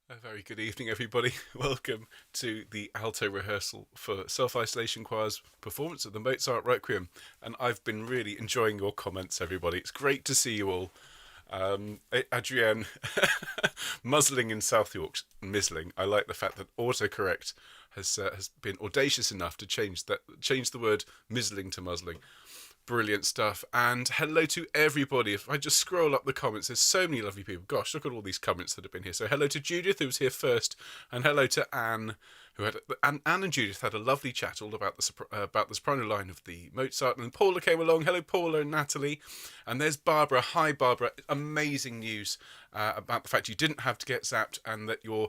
A very good evening, everybody. Welcome to the Alto rehearsal for Self-Isolation Choir's performance of the Mozart Requiem. And I've been really enjoying your comments, everybody. It's great to see you all. Adrienne, muzzling in South York's mizzling. I like the fact that autocorrect has been audacious enough to change the word mizzling to muzzling. Brilliant stuff. And hello to everybody. If I just scroll up the comments, there's so many lovely people. Gosh, look at all these comments that have been here. So hello to Judith, who was here first, and hello to Anne, who had Anne and Judith had a lovely chat all about the soprano line of the Mozart. And Paula came along. Hello, Paula and Natalie. And there's Barbara. Hi, Barbara. Amazing news about the fact you didn't have to get zapped, and that you're.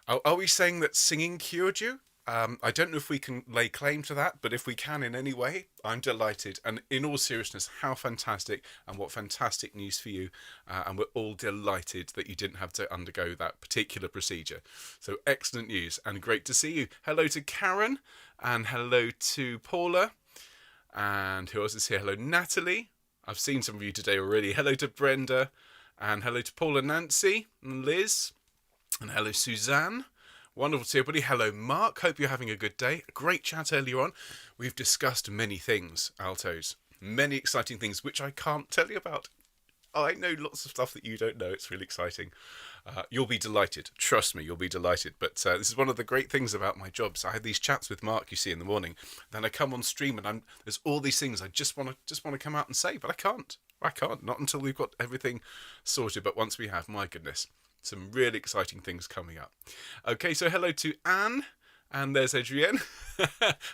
Are we saying that singing cured you? I don't know if we can lay claim to that, but if we can in any way, I'm delighted. And in all seriousness, how fantastic, and what fantastic news for you. And we're all delighted that you didn't have to undergo that particular procedure. So excellent news and great to see you. Hello to Karen, and hello to Paula. And who else is here? Hello, Natalie. I've seen some of you today already. Hello to Brenda, and hello to Paula, Nancy, and Liz, and hello, Suzanne. Wonderful to see everybody. Hello, Mark. Hope you're having a good day. A great chat earlier on. We've discussed many things, altos. Many exciting things, which I can't tell you about. I know lots of stuff that you don't know. It's really exciting. You'll be delighted. Trust me, you'll be delighted. But this is one of the great things about my job. So I had these chats with Mark, you see, in the morning. Then I come on stream, and there's all these things I just want to come out and say, but I can't. I can't. Not until we've got everything sorted. But once we have, my goodness. Some really exciting things coming up. Okay, so hello to Anne, and there's Adrienne.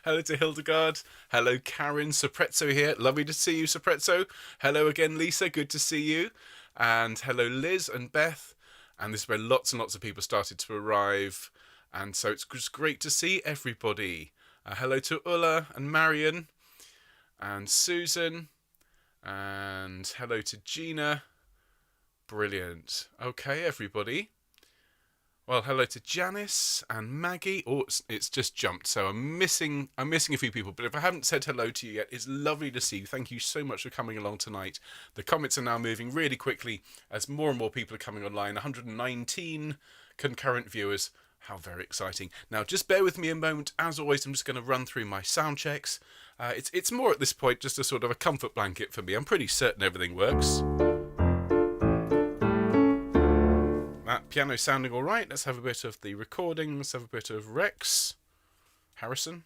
Hello to Hildegard. Hello, Karen. Soprezzo here. Lovely to see you, Soprezzo. Hello again, Lisa. Good to see you. And hello, Liz and Beth. And this is where lots and lots of people started to arrive. And so it's just great to see everybody. Hello to Ulla and Marion and Susan. And hello to Gina. Brilliant. Okay, everybody. Well, hello to Janice and Maggie. Oh, it's just jumped, so I'm missing a few people. But if I haven't said hello to you yet, it's lovely to see you. Thank you so much for coming along tonight. The comments are now moving really quickly as more and more people are coming online. 119 concurrent viewers. How very exciting. Now, just bear with me a moment. As always, I'm just going to run through my sound checks. It's more at this point just a sort of a comfort blanket for me. I'm pretty certain everything works. That piano sounding all right. Let's have a bit of the recording. Let's have a bit of Rex Harrison.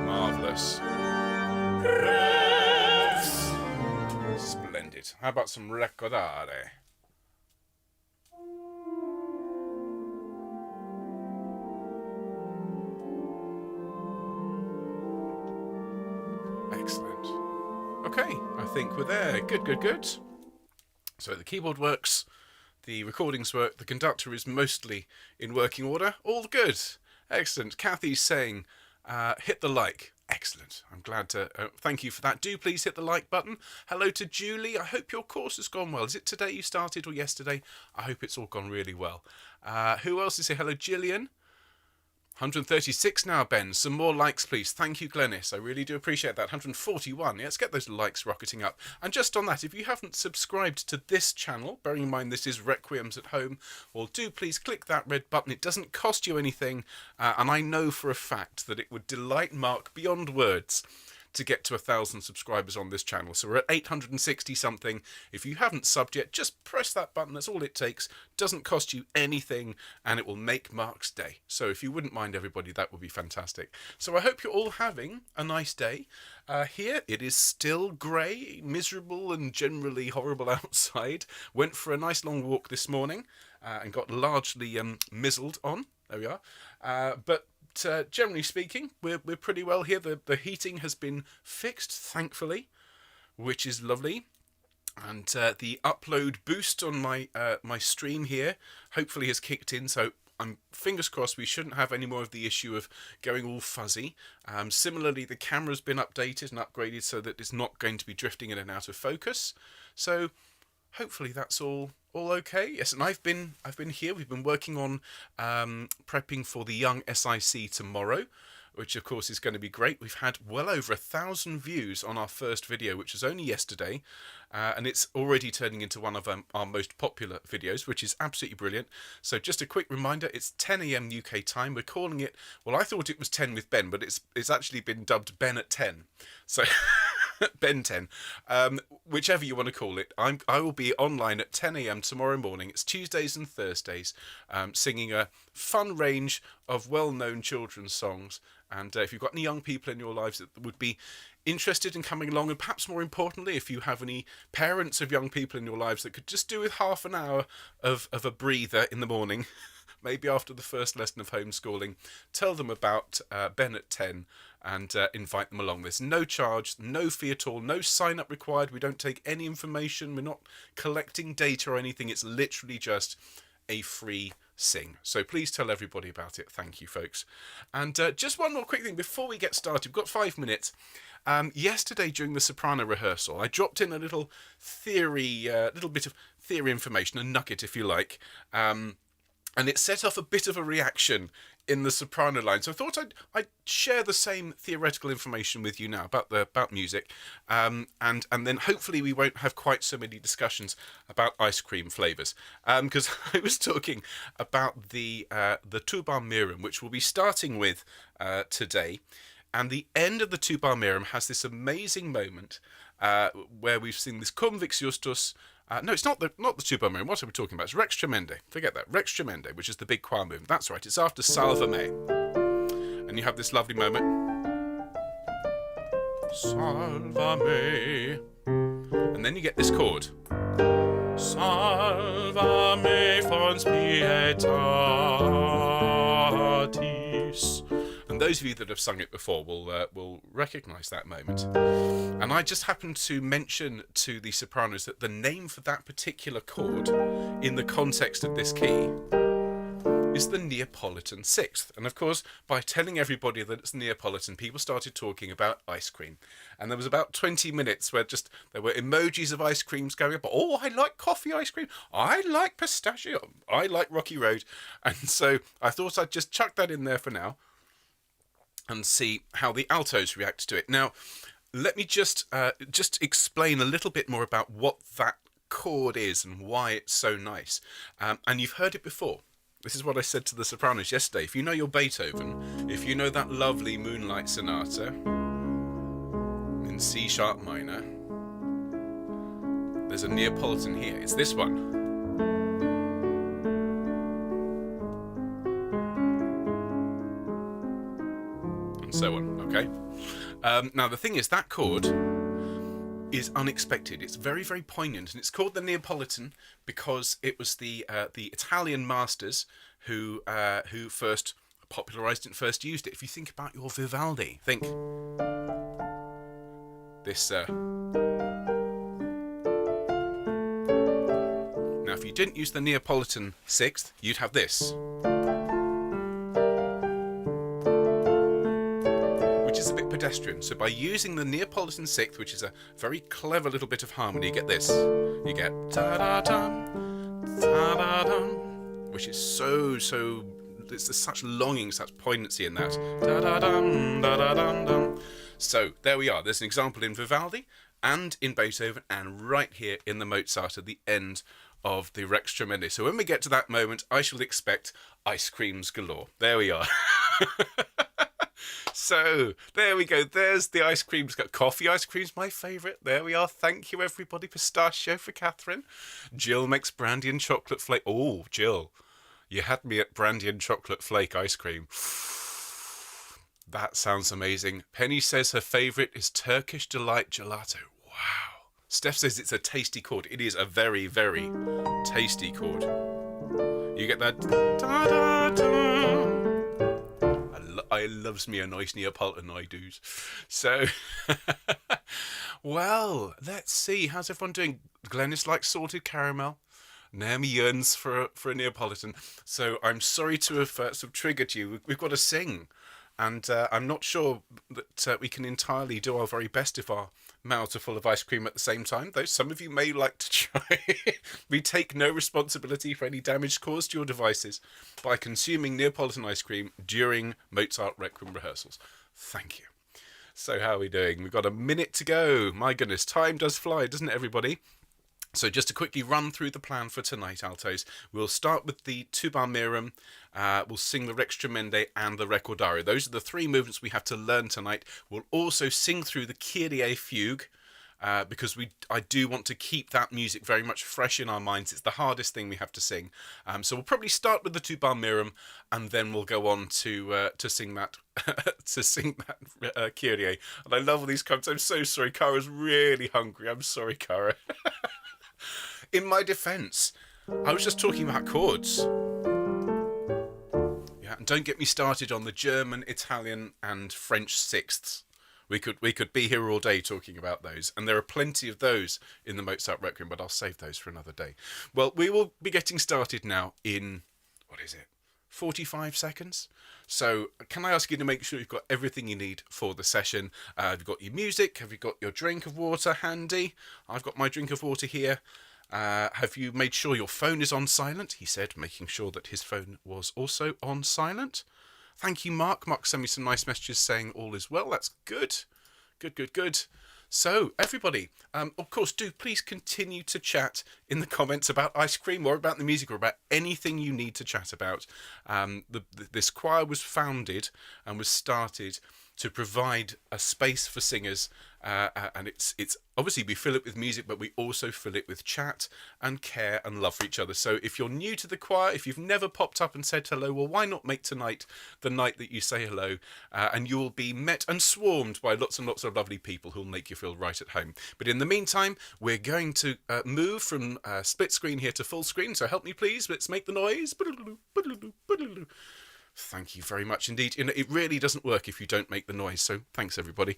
Marvellous. Splendid. How about some Recordare? Excellent. Okay, I think we're there. Good. So the keyboard works, the recordings work, the conductor is mostly in working order. All good. Excellent. Kathy's saying, hit the like. Excellent. I'm glad to thank you for that. Do please hit the like button. Hello to Julie. I hope your course has gone well. Is it today you started or yesterday? I hope it's all gone really well. Who else is here? Hello, Gillian. 136 now, Ben. Some more likes, please. Thank you, Glennis. I really do appreciate that. 141. Yeah, let's get those likes rocketing up. And just on that, if you haven't subscribed to this channel, bearing in mind this is Requiems at Home, well, do please click that red button. It doesn't cost you anything, and I know for a fact that it would delight Mark beyond words to get to 1,000 subscribers on this channel. So we're at 860 something. If you haven't subbed yet, just press that button. That's all it takes. Doesn't cost you anything, and it will make Mark's day. So if you wouldn't mind, everybody, that would be fantastic. So I hope you're all having a nice day. Here it is still grey, miserable, and generally horrible outside. Went for a nice long walk this morning and got largely mizzled on. There we are. But generally speaking, we're pretty well here. The heating has been fixed, thankfully, which is lovely. And the upload boost on my stream here hopefully has kicked in. So I'm fingers crossed we shouldn't have any more of the issue of going all fuzzy. Similarly, the camera's been updated and upgraded so that it's not going to be drifting in and out of focus. So hopefully that's all okay. Yes, and I've been here. We've been working on prepping for the Young SIC tomorrow. which of course is going to be great. We've had well over 1,000 views on our first video, which was only yesterday, and it's already turning into one of our most popular videos, which is absolutely brilliant. So just a quick reminder, it's 10 a.m. UK time. We're calling it, well, I thought it was 10 with Ben, but it's actually been dubbed Ben at 10. So Ben 10, whichever you want to call it. I will be online at 10 a.m. tomorrow morning. It's Tuesdays and Thursdays, singing a fun range of well-known children's songs. And if you've got any young people in your lives that would be interested in coming along, and perhaps more importantly, if you have any parents of young people in your lives that could just do with half an hour of a breather in the morning, maybe after the first lesson of homeschooling, tell them about Ben at 10 and invite them along. There's no charge, no fee at all, no sign up required. We don't take any information. We're not collecting data or anything. It's literally just a free sing. So please tell everybody about it. Thank you, folks. And just one more quick thing before we get started. We've got 5 minutes. Yesterday during the soprano rehearsal, I dropped in a little bit of theory information, a nugget if you like, and it set off a bit of a reaction in the soprano line. So I thought I'd share the same theoretical information with you now about music, and then hopefully we won't have quite so many discussions about ice cream flavours, because I was talking about the Tuba Mirum, which we'll be starting with today, and the end of the Tuba Mirum has this amazing moment where we've seen this Convix Justus. No, it's not the Tuba Mirum. What are we talking about? It's Rex Tremendae. Forget that. Rex Tremendae, which is the big choir movement. That's right. It's after Salve Me. And you have this lovely moment. Salve Me. And then you get this chord. Salve me fons pietatis. And those of you that have sung it before will recognise that moment. And I just happened to mention to the sopranos that the name for that particular chord in the context of this key is the Neapolitan sixth. And of course, by telling everybody that it's Neapolitan, people started talking about ice cream. And there was about 20 minutes where there were emojis of ice creams going up. Oh, I like coffee ice cream. I like pistachio. I like Rocky Road. And so I thought I'd just chuck that in there for now and see how the altos react to it. Now, let me just explain a little bit more about what that chord is and why it's so nice. And you've heard it before. This is what I said to the sopranos yesterday. If you know your Beethoven, if you know that lovely Moonlight Sonata in C sharp minor, there's a Neapolitan here. It's this one. So on, okay? Now the thing is, that chord is unexpected. It's very, very poignant, and it's called the Neapolitan because it was the Italian masters who first popularised it and first used it. If you think about your Vivaldi, think this. Now, if you didn't use the Neapolitan sixth, you'd have this. Pedestrian. So by using the Neapolitan sixth, which is a very clever little bit of harmony, you get this. You get ta-da-dum, ta-da-dum, which is so there's such longing, such poignancy in that. Ta-da-dum, da-da-dum-dum. So there we are. There's an example in Vivaldi and in Beethoven and right here in the Mozart at the end of the Rex Tremendae. So when we get to that moment, I shall expect ice creams galore. There we are. So, there we go. There's the ice creams. Coffee ice cream's my favourite. There we are. Thank you, everybody. Pistachio for Catherine. Jill makes brandy and chocolate flake. Oh, Jill, you had me at brandy and chocolate flake ice cream. That sounds amazing. Penny says her favourite is Turkish Delight Gelato. Wow. Steph says it's a tasty chord. It is a very, very tasty chord. You get that? Da-da-da. I loves me a nice Neapolitan, I do's. So, well, let's see. How's everyone doing? Glennis likes salted caramel. Naomi yearns for a Neapolitan. So I'm sorry to have sort of triggered you. We've got to sing. And I'm not sure that we can entirely do our very best if our mouths are full of ice cream at the same time, though some of you may like to try. We take no responsibility for any damage caused to your devices by consuming Neapolitan ice cream during Mozart Requiem rehearsals. Thank you. So how are we doing? We've got a minute to go. My goodness, time does fly, doesn't it, everybody? So just to quickly run through the plan for tonight, Altos, we'll start with the Tuba Mirum, we'll sing the Rex Tremendae and the Recordare. Those are the three movements we have to learn tonight. We'll also sing through the Kyrie fugue, because I do want to keep that music very much fresh in our minds. It's the hardest thing we have to sing. So we'll probably start with the Tuba Mirum, and then we'll go on to sing that Kyrie. And I love all these comments. I'm so sorry. Cara's really hungry. I'm sorry, Cara. In my defence, I was just talking about chords. Yeah, and don't get me started on the German, Italian, and French sixths. We could be here all day talking about those, and there are plenty of those in the Mozart Requiem, but I'll save those for another day. Well, we will be getting started now in, 45 seconds? So can I ask you to make sure you've got everything you need for the session? Have you got your music? Have you got your drink of water handy? I've got my drink of water here. Have you made sure your phone is on silent? He said, making sure that his phone was also on silent. Thank you, Mark. Mark sent me some nice messages saying all is well. That's good. Good. So, everybody, of course, do please continue to chat in the comments about ice cream or about the music or about anything you need to chat about. This choir was founded and was started to provide a space for singers, and it's obviously we fill it with music, but we also fill it with chat and care and love for each other. So if you're new to the choir, if you've never popped up and said hello, well, why not make tonight the night that you say hello, and you will be met and swarmed by lots and lots of lovely people who'll make you feel right at home. But in the meantime, we're going to move from split screen here to full screen, so help me please, let's make the noise. Thank you very much indeed. It really doesn't work if you don't make the noise, so thanks everybody.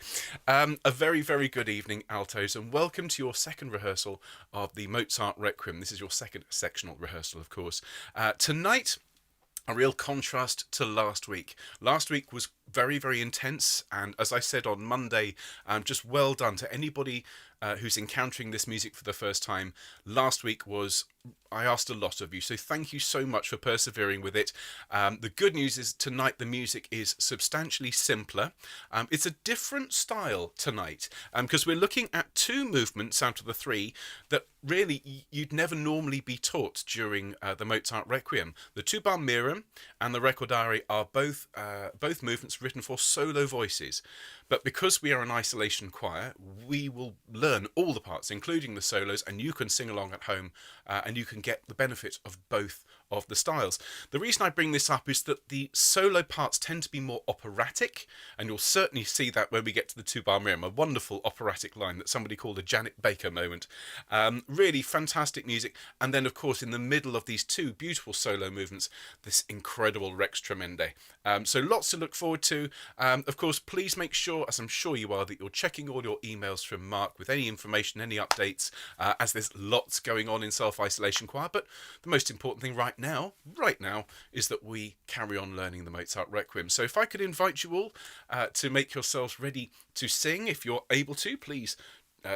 A very, very good evening, Altos, and welcome to your second rehearsal of the Mozart Requiem. This is your second sectional rehearsal, of course. Tonight, a real contrast to last week. Last week was very, very intense, and as I said on Monday, just well done to anybody who's encountering this music for the first time. Last week I asked a lot of you, so thank you so much for persevering with it. The good news is tonight the music is substantially simpler. It's a different style tonight, because we're looking at two movements out of the three that really you'd never normally be taught during the Mozart Requiem. The Tuba Mirum and the Recordare are both movements written for solo voices. But because we are an isolation choir, we will learn all the parts, including the solos, and you can sing along at home, and you can get the benefit of both of the styles. The reason I bring this up is that the solo parts tend to be more operatic, and you'll certainly see that when we get to the Tuba Mirum, a wonderful operatic line that somebody called a Janet Baker moment. Really fantastic music, and then of course in the middle of these two beautiful solo movements, this incredible Rex Tremendae. So lots to look forward to. Of course, please make sure, as I'm sure you are, that you're checking all your emails from Mark with any information, any updates, as there's lots going on in self-isolation choir. But the most important thing right now, is that we carry on learning the Mozart Requiem. So if I could invite you all to make yourselves ready to sing, if you're able to, please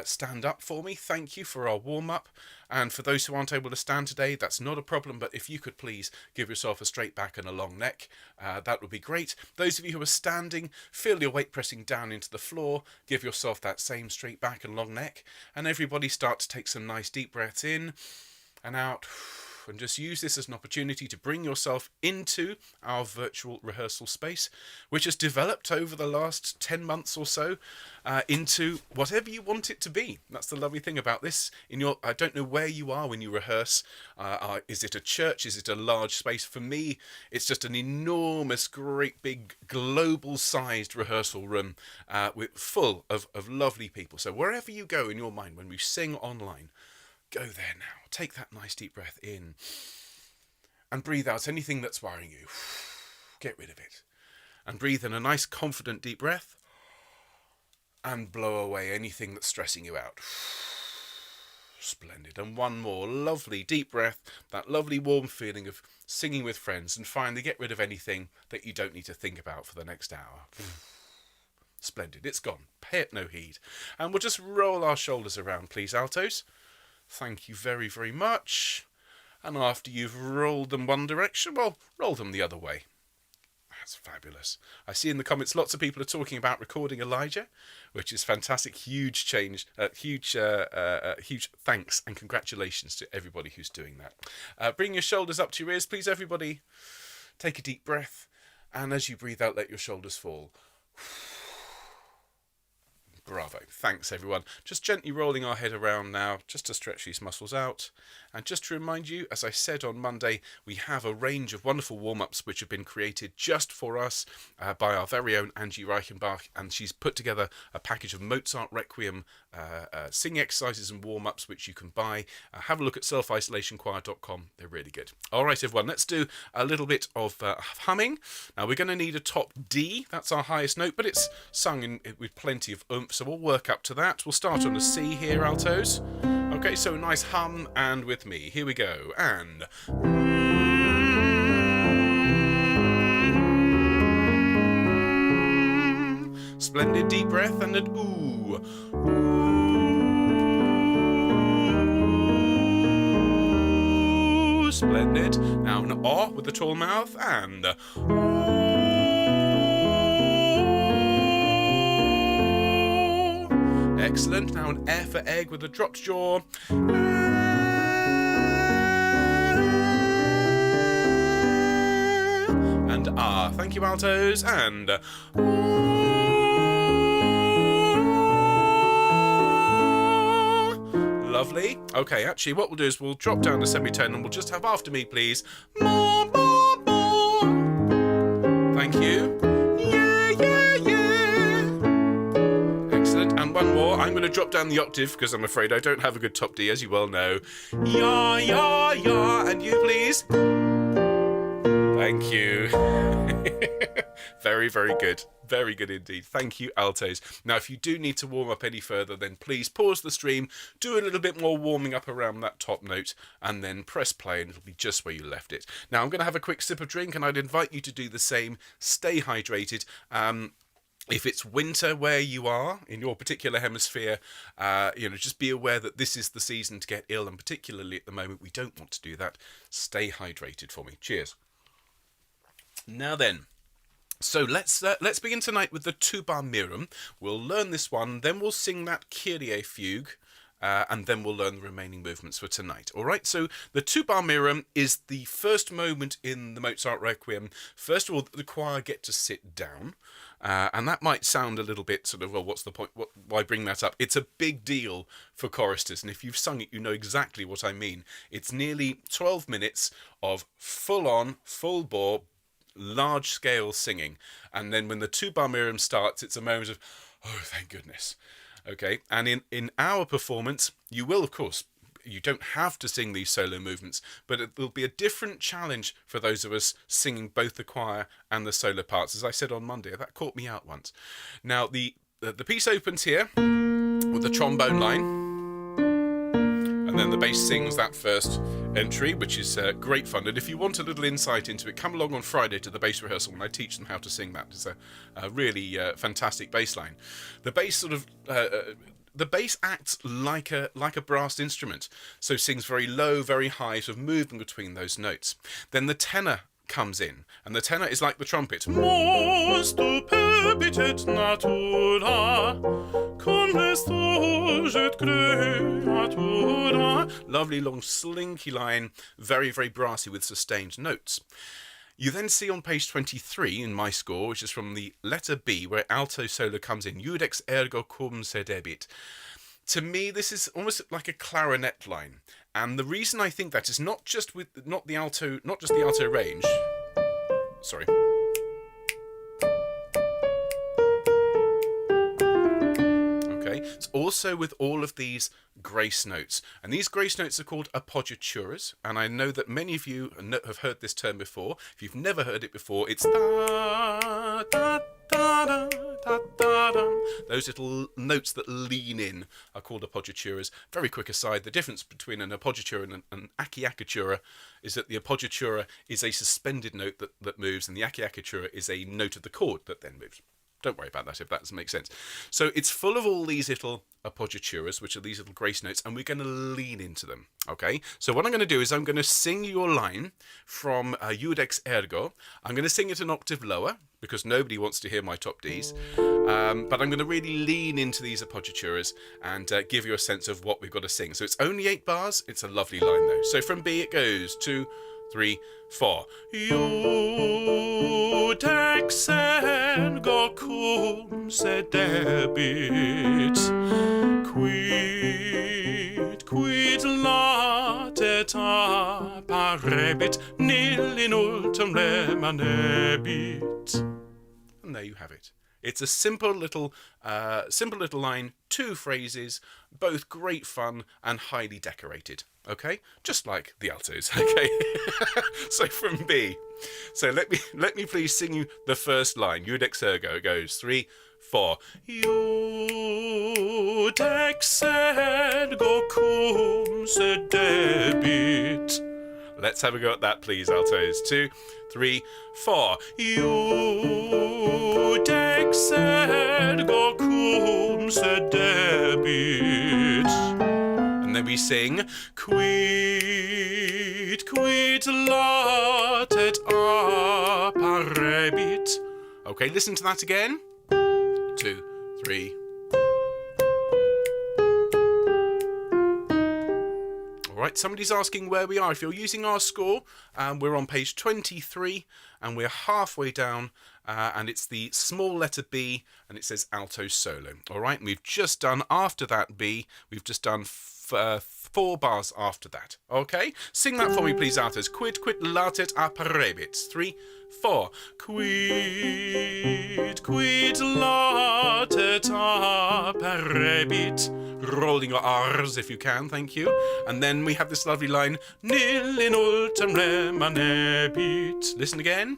stand up for me. Thank you for our warm-up. And for those who aren't able to stand today, that's not a problem, but if you could please give yourself a straight back and a long neck, that would be great. Those of you who are standing, feel your weight pressing down into the floor, give yourself that same straight back and long neck, and everybody start to take some nice deep breaths in and out, and just use this as an opportunity to bring yourself into our virtual rehearsal space, which has developed over the last 10 months or so into whatever you want it to be. That's the lovely thing about this. I don't know where you are when you rehearse. Is it a church? Is it a large space? For me, it's just an enormous, great big global-sized rehearsal room full of lovely people. So wherever you go in your mind when we sing online, go there now. Take that nice deep breath in and breathe out anything that's worrying you. Get rid of it. And breathe in a nice confident deep breath and blow away anything that's stressing you out. Splendid. And one more lovely deep breath, that lovely warm feeling of singing with friends, and finally get rid of anything that you don't need to think about for the next hour. Splendid. It's gone. Pay it no heed. And we'll just roll our shoulders around, please, altos. Thank you very, very much. And after you've rolled them one direction, well, roll them the other way. That's fabulous. I see in the comments lots of people are talking about recording Elijah, which is fantastic. Huge change, huge thanks and congratulations to everybody who's doing that. Bring your shoulders up to your ears, please, everybody. Take a deep breath, and as you breathe out, let your shoulders fall. Bravo. Thanks, everyone. Just gently rolling our head around now, just to stretch these muscles out. And just to remind you, as I said on Monday, we have a range of wonderful warm-ups which have been created just for us by our very own Angie Reichenbach, and she's put together a package of Mozart Requiem singing exercises and warm-ups which you can buy. Have a look at selfisolationchoir.com. They're really good. All right, everyone, let's do a little bit of humming. Now, we're going to need a top D. That's our highest note, but it's sung with plenty of oomph, so we'll work up to that. We'll start on a C here, altos. Okay, so a nice hum, and with me. Here we go. And... Splendid deep breath and an ooh. Ooh. Splendid. Now an ah with the tall mouth and... Excellent. Now an E for egg with a dropped jaw. And ah. Thank you, altos. And... Lovely. Okay, actually, what we'll do is we'll drop down the semitone and we'll just have after me, please. Ma, ma, ma. Thank you. And one more. I'm going to drop down the octave because I'm afraid I don't have a good top D, as you well know. Ya, ya, ya. And you, please. Thank you. Very, very good. Very good indeed. Thank you, altos. Now, if you do need to warm up any further, then please pause the stream, do a little bit more warming up around that top note, and then press play, and it'll be just where you left it. Now, I'm going to have a quick sip of drink, and I'd invite you to do the same. Stay hydrated. If it's winter where you are, in your particular hemisphere, just be aware that this is the season to get ill, and particularly at the moment, we don't want to do that. Stay hydrated for me. Cheers. Now then, so let's begin tonight with the Tuba Mirum. We'll learn this one, then we'll sing that Kyrie fugue, and then we'll learn the remaining movements for tonight. All right, so the Tuba Mirum is the first moment in the Mozart Requiem. First of all, the choir get to sit down. And that might sound a little bit sort of, well, what's the point? Why bring that up? It's a big deal for choristers, and if you've sung it, you know exactly what I mean. It's nearly 12 minutes of full-on, full-bore, large-scale singing. And then when the Tuba Mirum starts, it's a moment of, oh, thank goodness. Okay, and in our performance, you will, of course, you don't have to sing these solo movements, but it will be a different challenge for those of us singing both the choir and the solo parts. As I said on Monday, that caught me out once. Now, the piece opens here with the trombone line, and then the bass sings that first entry, which is great fun. And if you want a little insight into it, come along on Friday to the bass rehearsal when I teach them how to sing that. It's a really fantastic bass line. The bass sort of... the bass acts like a brass instrument, so sings very low, very high, sort of moving between those notes. Then the tenor comes in, and the tenor is like the trumpet. Lovely long slinky line, very, very brassy with sustained notes. You then see on page 23 in my score, which is from the letter B, where alto solo comes in, Judex ergo cum se debit. To me, this is almost like a clarinet line, and the reason I think that is not just the alto range. Sorry. Okay, it's also with all of these grace notes. And these grace notes are called appoggiaturas. And I know that many of you have heard this term before. If you've never heard it before, it's da, da, da, da, da, da, da. Those little notes that lean in are called appoggiaturas. Very quick aside, the difference between an appoggiatura and an acciaccatura is that the appoggiatura is a suspended note that moves, and the acciaccatura is a note of the chord that then moves. Don't worry about that if that doesn't make sense. So it's full of all these little appoggiaturas, which are these little grace notes, and we're going to lean into them, okay? So what I'm going to do is I'm going to sing you a line from Iudex Ergo. I'm going to sing it an octave lower, because nobody wants to hear my top Ds. But I'm going to really lean into these appoggiaturas and give you a sense of what we've got to sing. So it's only 8 bars. It's a lovely line, though. So from B it goes 2, 3, 4. Iudex ergo cum sedebit, quid latet apparebit, nil in ultum remanebit. And there you have it. It's a simple little line, 2 phrases, both great fun and highly decorated. Okay, just like the altos. Okay, so from B. So let me please sing you the first line. Iudex ergo. It goes 3, 4. Iudex ergo cum sedebit. Let's have a go at that, please, altos. 2, 3, 4. Iudex ergo cum sedebit. And then we sing quid latet apparebit. Okay, listen to that again. 2, 3. Right, somebody's asking where we are. If you're using our score, we're on page 23 and we're halfway down, and it's the small letter B and it says alto solo. All right, and we've just done, after that B, we've just done 4 bars after that. Okay, sing that for me, please, altos. Quid latet apparebit. 3, 4. Quid latet apparebit. Rolling your R's if you can, thank you. And then we have this lovely line, nil in ultum remanebit. Listen again.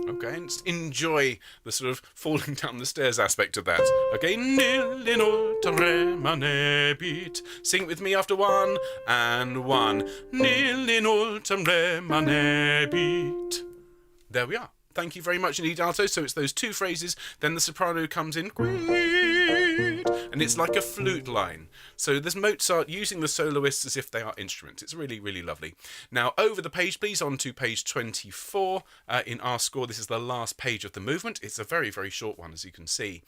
Okay, and just enjoy the sort of falling down the stairs aspect of that. Okay, nil in ultum remanebit. Sing it with me after 1 and 1. Nil in ultum remanebit. There we are. Thank you very much indeed, alto. So it's those 2 phrases, then the soprano comes in, quid, and it's like a flute line. So there's Mozart using the soloists as if they are instruments. It's really, really lovely. Now, over the page, please, on to page 24 in our score. This is the last page of the movement. It's a very, very short one, as you can see.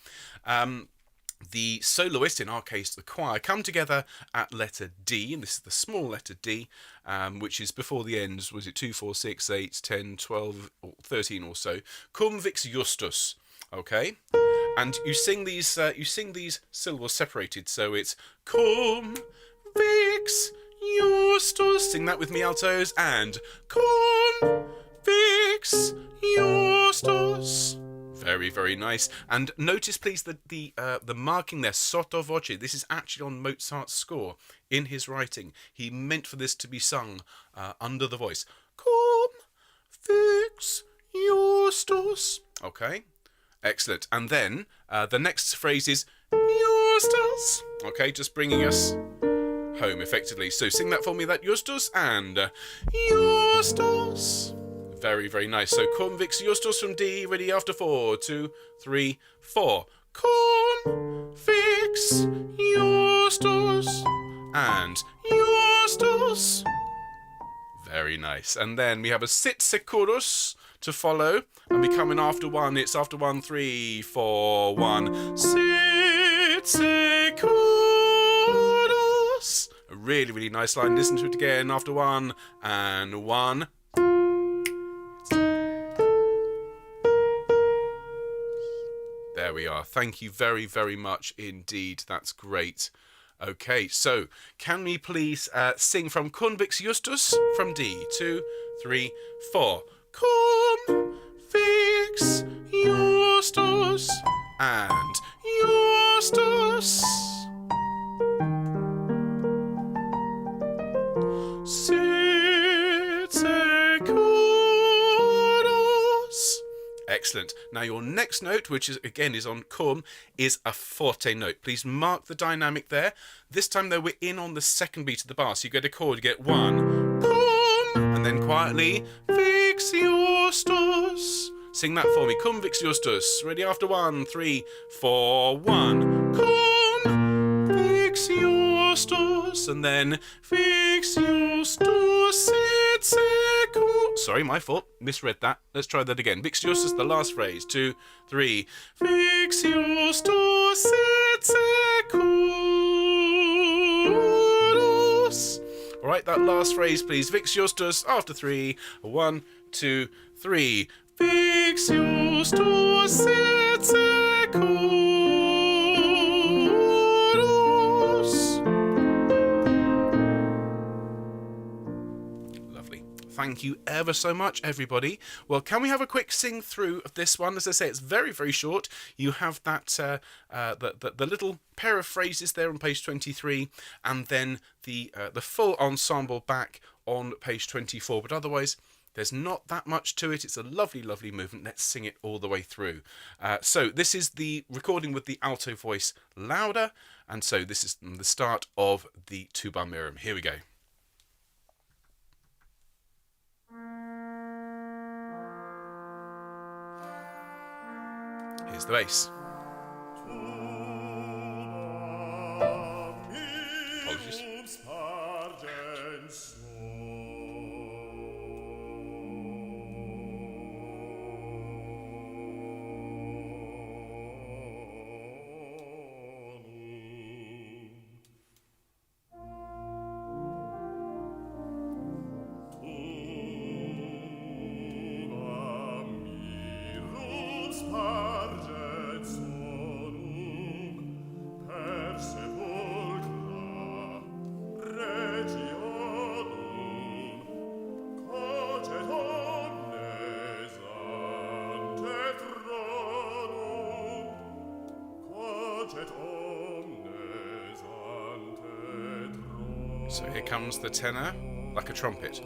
The soloist, in our case the choir, come together at letter D, and this is the small letter D, which is before the ends. Was it 2, 4, 6, 8, 10, 12, 13 or so? Cum vix justus. Okay, and you sing these syllables separated, so it's cum vix justus. Sing that with me, altos, and cum vix justus. Very, very nice. And notice, please, that the marking there, sotto voce, this is actually on Mozart's score in his writing. He meant for this to be sung under the voice. Cum vix justus. Okay, excellent. And then the next phrase is justus. Okay, just bringing us home effectively. So sing that for me, that justus and justus. Very, very nice. So cum vix justus from D, ready after 4, 2, 3, 4. Cum vix justus and justus. Very nice. And then we have a sit securus to follow, and we come in after 1. It's after 1, 3, 4, 1. Sit securus. A really, really nice line. Listen to it again after 1 and 1. There we are. Thank you very, very much indeed. That's great. Okay, so can we please sing from Cum vix justus from D? 2, 3, 4. Cum vix justus and Justus. Excellent. Now your next note, which is again is on cum, is a forte note. Please mark the dynamic there. This time though we're in on the second beat of the bar, so you get a chord, you get one, cum, and then quietly, fix Justus. Sing that for me. Cum vix Justus. Ready after 1, 3, 4, 1. Cum vix Justus, and then fix Justus et secum. Sorry, my fault. Misread that. Let's try that again. Vix Justus, the last phrase. 2, 3. Vix Justus et secundus. All right, that last phrase, please. Vix Justus after 3. 1, 2, 3. Vix Justus et secundus. Lovely. Thank you ever so much, everybody. Well, can we have a quick sing through of this one? As I say, it's very, very short. You have that the little pair of phrases there on page 23, and then the full ensemble back on page 24. But otherwise, there's not that much to it. It's a lovely, lovely movement. Let's sing it all the way through. So this is the recording with the alto voice louder. And so this is the start of the Tuba Mirum. Here we go. Here's the bass. Apologies. So here comes the tenor, like a trumpet.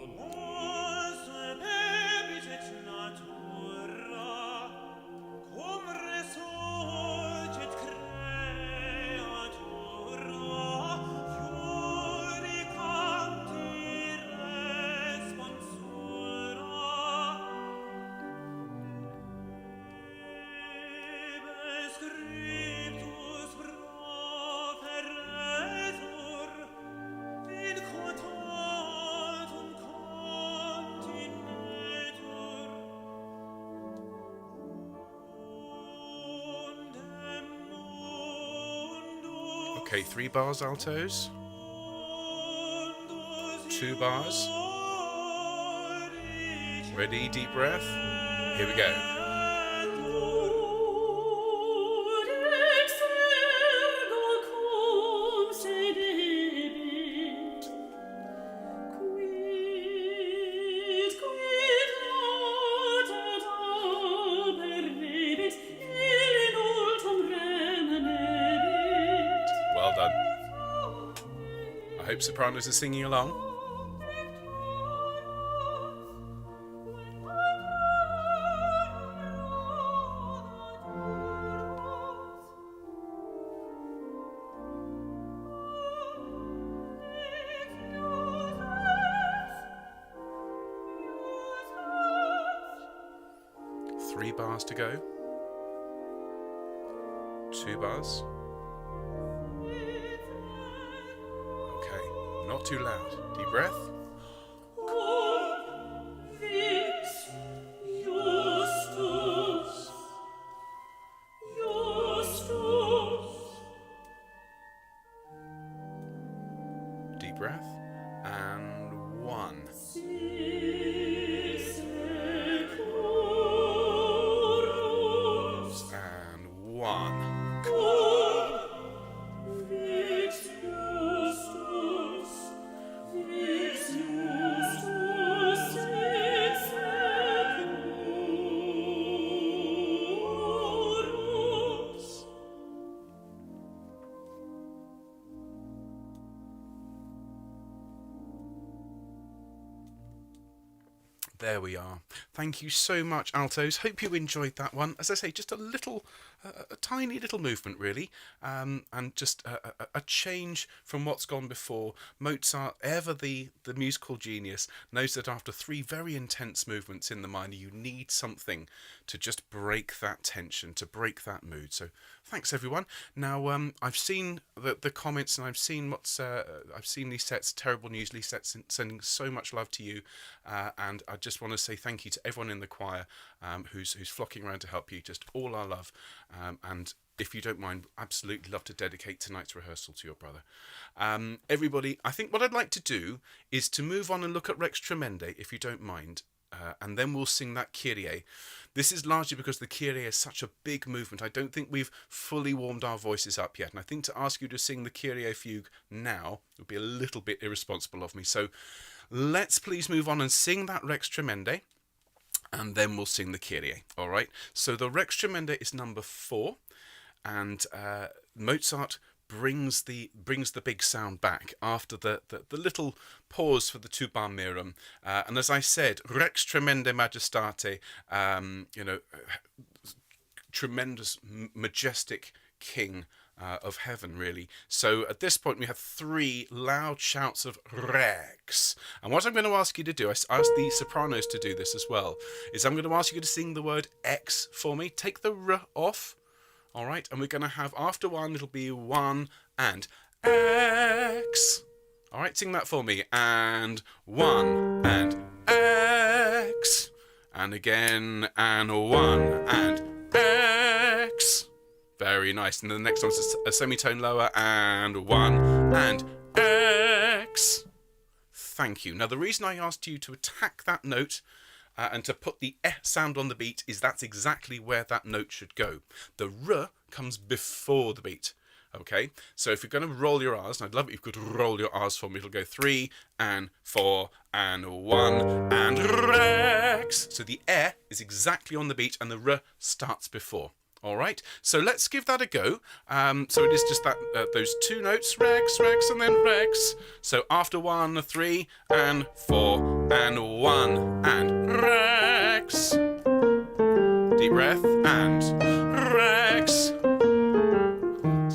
Okay, 3 bars altos, 2 bars, ready, deep breath, here we go. Well done. I hope sopranos are singing along. Three bars to go. 2 bars. Okay, not too loud. Deep breath. Deep breath. And 1. And 1. There we are. Thank you so much, altos. Hope you enjoyed that one. As I say, just a tiny little movement, really, and just a change from what's gone before. Mozart, ever the musical genius, knows that after three very intense movements in the minor, you need something to just break that tension, to break that mood. So thanks, everyone. Now, I've seen the comments, and I've seen these sets, Terrible News Lee sets, sending so much love to you, and I just want to say thank you to everyone in the choir who's flocking around to help you. Just all our love, and if you don't mind, absolutely love to dedicate tonight's rehearsal to your brother. Everybody, I think what I'd like to do is to move on and look at Rex Tremendae, if you don't mind, and then we'll sing that Kyrie. This is largely because the Kyrie is such a big movement. I don't think we've fully warmed our voices up yet, and I think to ask you to sing the Kyrie fugue now would be a little bit irresponsible of me. So let's please move on and sing that Rex Tremendae, and then we'll sing the Kyrie. All right. So the Rex Tremendae is number 4, and Mozart brings the big sound back after the little pause for the Tuba Mirum. And as I said, Rex Tremendae Majestate, tremendous, majestic king of heaven, really. So at this point we have 3 loud shouts of Rex. And what I'm going to ask you to do, I asked the sopranos to do this as well, is I'm going to ask you to sing the word X for me. Take the R off. All right, and we're going to have, after 1, it'll be 1 and X. All right, sing that for me. And 1 and X. And again, and 1 and X. Very nice. And then the next one's a semitone lower, and 1 and X. Thank you. Now, the reason I asked you to attack that note and to put the eh sound on the beat is that's exactly where that note should go. The r comes before the beat. Okay, so if you're going to roll your R's, and I'd love it if you could roll your R's for me, it'll go 3 and 4 and 1 and Rex. So the eh is exactly on the beat and the r starts before. All right, so let's give that a go. So it is just that those 2 notes, Rex, Rex, and then Rex. So after 1, 3 and 4 and 1 and Rex. Deep breath and Rex.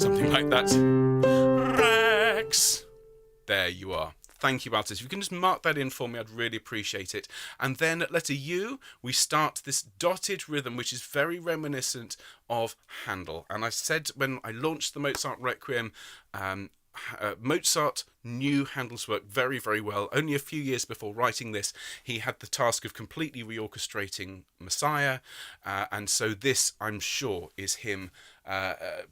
Something like that. Rex. There you are. Thank you, Alto. If you can just mark that in for me, I'd really appreciate it. And then at letter U, we start this dotted rhythm, which is very reminiscent of Handel. And I said when I launched the Mozart Requiem, Mozart knew Handel's work very, very well. Only a few years before writing this, he had the task of completely reorchestrating Messiah. And so this, I'm sure, is him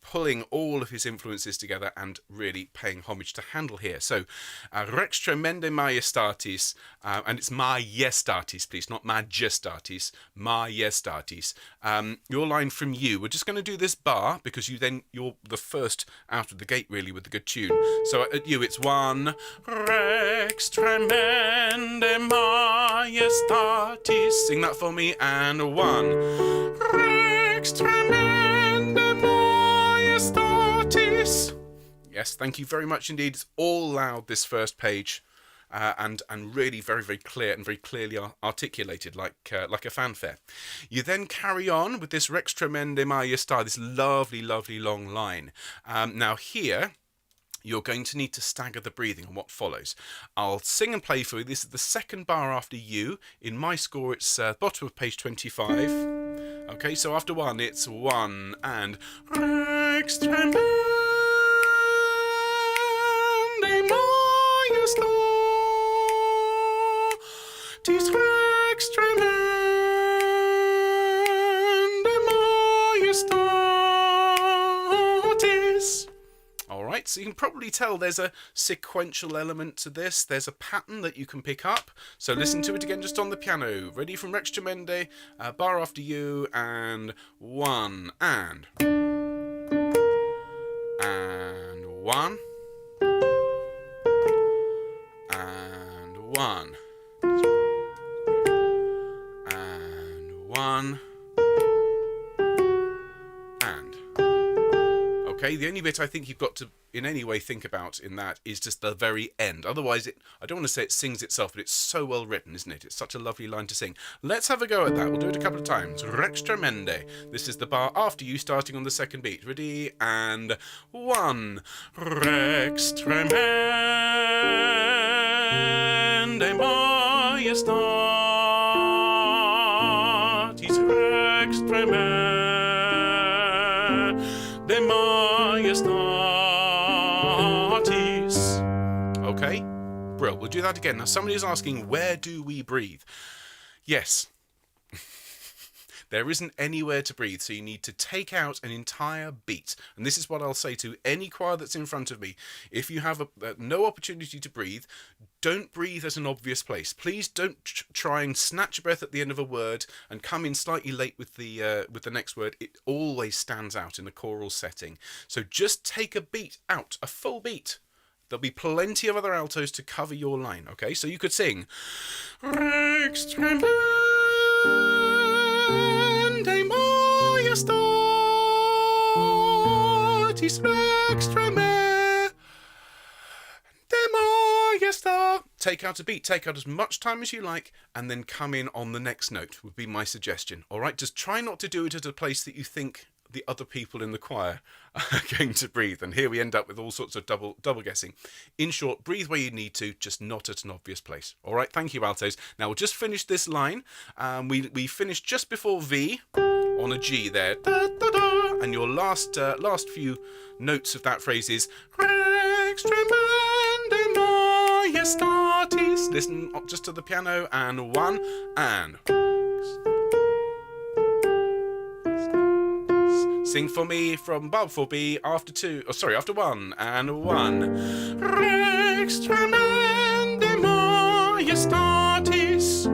pulling all of his influences together and really paying homage to Handel here. So, Rex Tremendae Majestatis, and it's Majestatis, please, not Majestatis, Majestatis. Your line from you, we're just going to do this bar because you're the first out of the gate, really, with the good tune. So at you, it's 1, Rex Tremendae Majestatis. Sing that for me, and 1, Rex Tremendae Majestatis. Yes, thank you very much indeed. It's all loud, this first page, and really very, very clear and very clearly articulated, like a fanfare. You then carry on with this Rex Tremendae Majestatis, this lovely, lovely long line. Now here, you're going to need to stagger the breathing on what follows. I'll sing and play for you. This is the second bar after you. In my score, it's bottom of page 25. Okay, so after 1, it's 1 and Rex Tremendae Majestatis, Rex Tremendae Majestatis. Alright, so you can probably tell there's a sequential element to this. There's a pattern that you can pick up. So listen to it again just on the piano. Ready from Rex Tremendae, bar after you, and 1 and 1 and 1 and 1 and. Okay, the only bit I think you've got to in any way think about in that is just the very end. Otherwise, I don't want to say it sings itself, but it's so well written, isn't it? It's such a lovely line to sing. Let's have a go at that. We'll do it a couple of times. Rex Tremendae. This is the bar after you, starting on the second beat. Ready? And 1. Rex Tremendae Majestatis. Rex Tremendae Majestatis. Okay, Brill. We'll do that again. Now, somebody is asking, where do we breathe? Yes. There isn't anywhere to breathe, so you need to take out an entire beat. And this is what I'll say to any choir that's in front of me. If you have no opportunity to breathe, don't breathe at an obvious place. Please don't try and snatch a breath at the end of a word and come in slightly late with the next word. It always stands out in a choral setting. So just take a beat out, a full beat. There'll be plenty of other altos to cover your line, okay? So you could sing Rex Tremendae Majestatis Rex Tremendae Majestatis. Take out a beat, take out as much time as you like, and then come in on the next note would be my suggestion. All right, just try not to do it at a place that you think the other people in the choir are going to breathe, and here we end up with all sorts of double guessing. In short, breathe where you need to, just not at an obvious place. All right, thank you, altos. Now we'll just finish this line. We finished just before V on a G there, da, da, da, and your last few notes of that phrase is Rex Tremendae Majestatis. Listen just to the piano, and 1 and. Sing for me from bar before B after 2. Oh, sorry, after 1 and 1. Rex Tremendae Majestatis.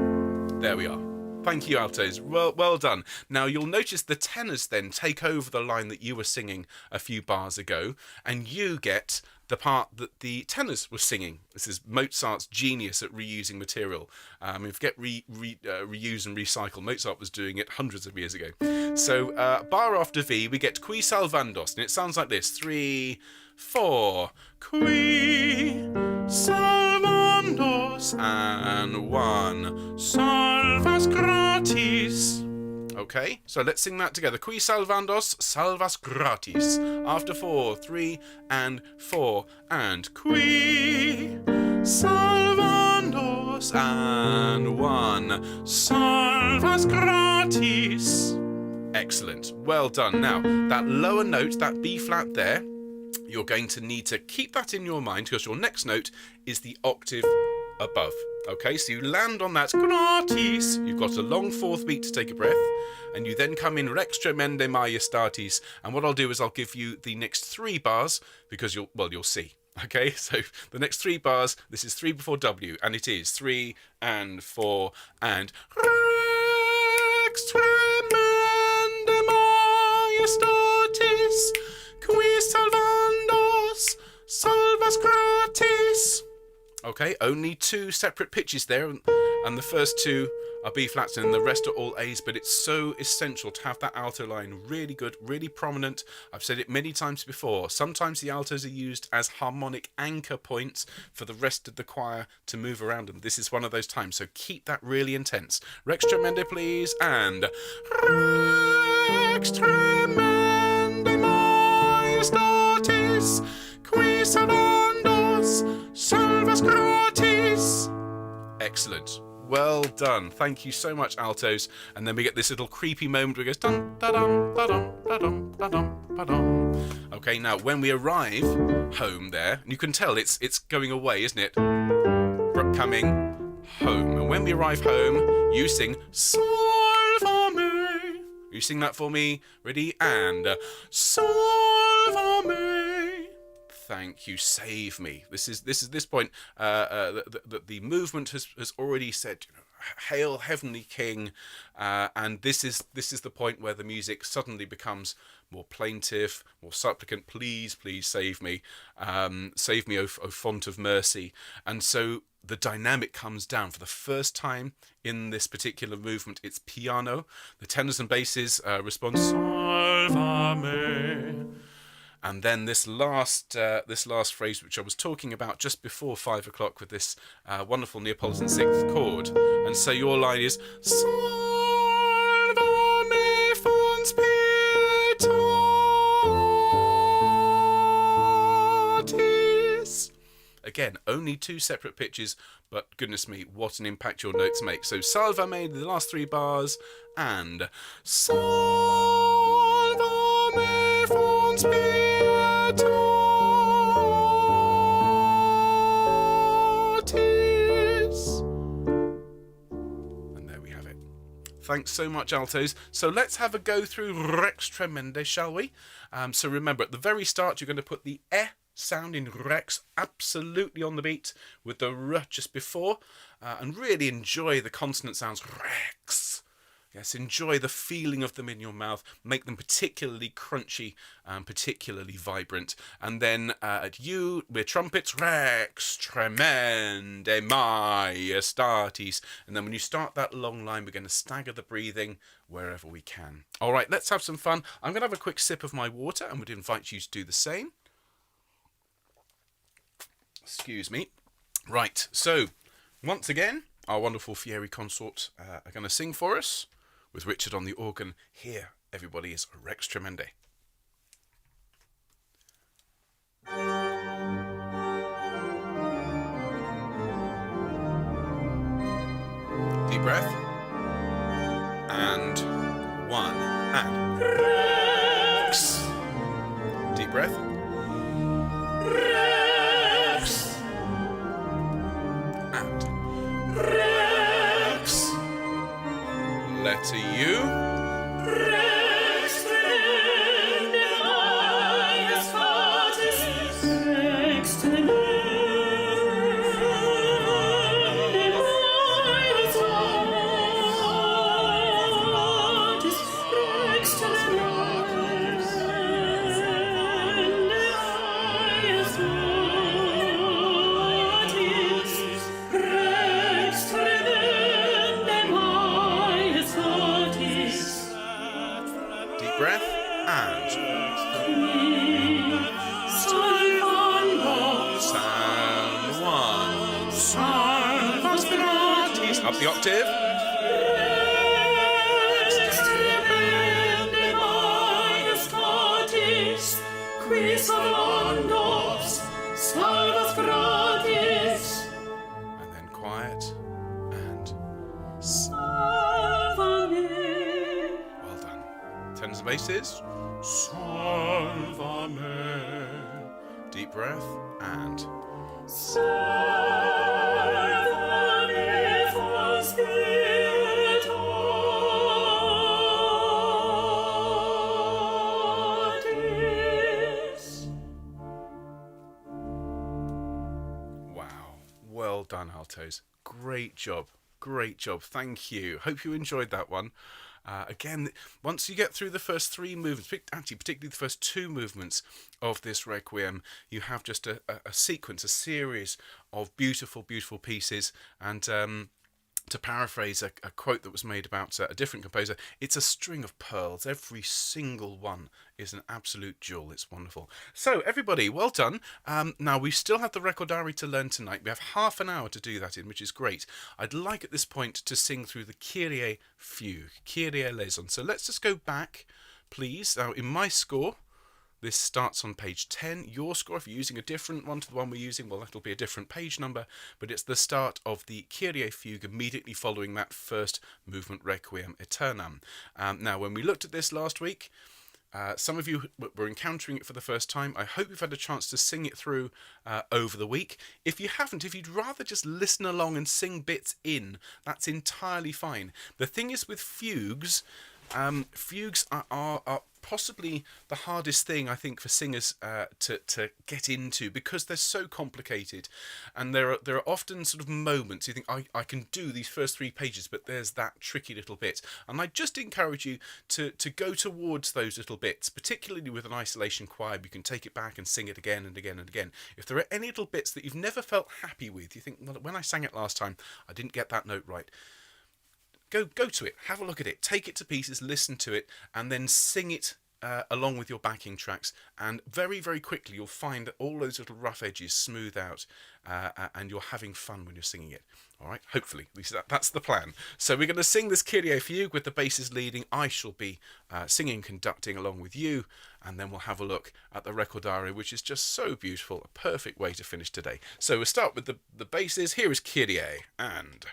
There we are. Thank you, altos. Well done. Now you'll notice the tenors then take over the line that you were singing a few bars ago, and you get the part that the tenors were singing. This is Mozart's genius at reusing material. Forget reuse and recycle. Mozart was doing it hundreds of years ago. So bar after V, we get Qui Salvandos, and it sounds like this: 3, 4, Qui Salvandos, and 1, Salvas gratis. Okay, so let's sing that together. Qui salvandos, salvas gratis. After 4, 3, and 4, and qui salvandos, and 1, salvas gratis. Excellent, well done. Now, that lower note, that B flat there, you're going to need to keep that in your mind because your next note is the octave above. Okay, so you land on that gratis, you've got a long fourth beat to take a breath, and you then come in Rex Tremendae Majestatis, and what I'll do is I'll give you the next 3 bars, because you'll see. Okay, so the next 3 bars, this is 3 before W, and it is 3 and 4 and Rex Tremendae Majestatis, qui salvandos, salvas gratis. Okay, only 2 separate pitches there, and the first 2 are B flats and the rest are all A's, but it's so essential to have that alto line really good, really prominent. I've said it many times before. Sometimes the altos are used as harmonic anchor points for the rest of the choir to move around them. This is one of those times, so keep that really intense. Rex Tremendae, please, and Rex Tremendae Majestatis, qui salvandos, salvas gratis. Excellent. Well done. Thank you so much, altos. And then we get this little creepy moment where it goes dum da dum da dum da dum da dum da dum. Okay, now when we arrive home there, and you can tell it's going away, isn't it? Coming home. And when we arrive home, you sing Salva me. You sing that for me. Ready? And Salva me. Thank you, save me. This is this point. The movement has already said, "Hail, heavenly King," and this is the point where the music suddenly becomes more plaintive, more supplicant. Please, please save me, save me, O font of mercy. And so the dynamic comes down for the first time in this particular movement. It's piano. The tenors and basses respond Salva me. And then this last phrase, which I was talking about just before 5 o'clock, with this wonderful Neapolitan sixth chord. And so your line is Salva me fons pietatis. Again, only 2 separate pitches, but goodness me, what an impact your notes make. So Salva me, the last 3 bars, and Salva me fons pietatis. And there we have it. Thanks so much, altos. So let's have a go through Rex Tremendae, shall we? So remember, at the very start, you're going to put the sound in Rex absolutely on the beat with the R just before, and really enjoy the consonant sounds. Rex. Yes, enjoy the feeling of them in your mouth. Make them particularly crunchy and particularly vibrant. And then at U, we're trumpets. Rex Tremendae Majestatis. And then when you start that long line, we're going to stagger the breathing wherever we can. All right, let's have some fun. I'm going to have a quick sip of my water and would invite you to do the same. Excuse me. Right, so once again, our wonderful Fieri consort are going to sing for us with Richard on the organ. Here, everybody, is Rex Tremendae. Deep breath. And 1. And Rex. Deep breath. Rex. And Rex. Letter U. Rex Tremendae Majestatis. Rex Tremendae Majestatis. Rex breath and sound 1. Up the octave. And then quiet and well done. Tenors and basses. Salva me. Deep breath and Salva me fons pietatis. Wow. Well done, altos. Great job. Great job. Thank you. Hope you enjoyed that one. Again, once you get through the first 3 movements, actually particularly the first 2 movements of this Requiem, you have just a sequence, a series of beautiful, beautiful pieces. And to paraphrase a quote that was made about a different composer, it's a string of pearls. Every single one is an absolute jewel. It's wonderful. So everybody, well done. Now we still have the Recordare to learn tonight. We have half an hour to do that in, which is great. I'd like at this point to sing through the Kyrie fugue, Kyrie eleison. So let's just go back, please. Now in my score, this starts on page 10. Your score, if you're using a different one to the one we're using, well, that'll be a different page number, but it's the start of the Kyrie fugue immediately following that first movement, Requiem Aeternam. Now, when we looked at this last week, some of you were encountering it for the first time. I hope you've had a chance to sing it through over the week. If you haven't, if you'd rather just listen along and sing bits in, that's entirely fine. The thing is with fugues, fugues are possibly the hardest thing, I think, for singers to get into, because they're so complicated, and there are often sort of moments you think, I can do these first 3 pages, but there's that tricky little bit. And I just encourage you to go towards those little bits, particularly with an isolation choir. You can take it back and sing it again and again and again. If there are any little bits that you've never felt happy with, you think, well, when I sang it last time, I didn't get that note right. Go to it, have a look at it, take it to pieces, listen to it, and then sing it along with your backing tracks, and very, very quickly you'll find that all those little rough edges smooth out, and you're having fun when you're singing it. All right, hopefully, at least that's the plan. So we're going to sing this Kyrie fugue with the basses leading. I shall be singing, conducting along with you, and then we'll have a look at the Recordare, which is just so beautiful, a perfect way to finish today. So we'll start with the basses. Here is Kyrie, and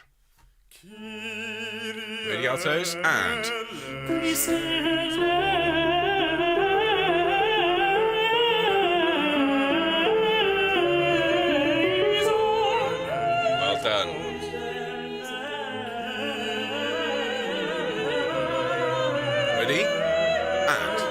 ready, altos, and well done. Ready, and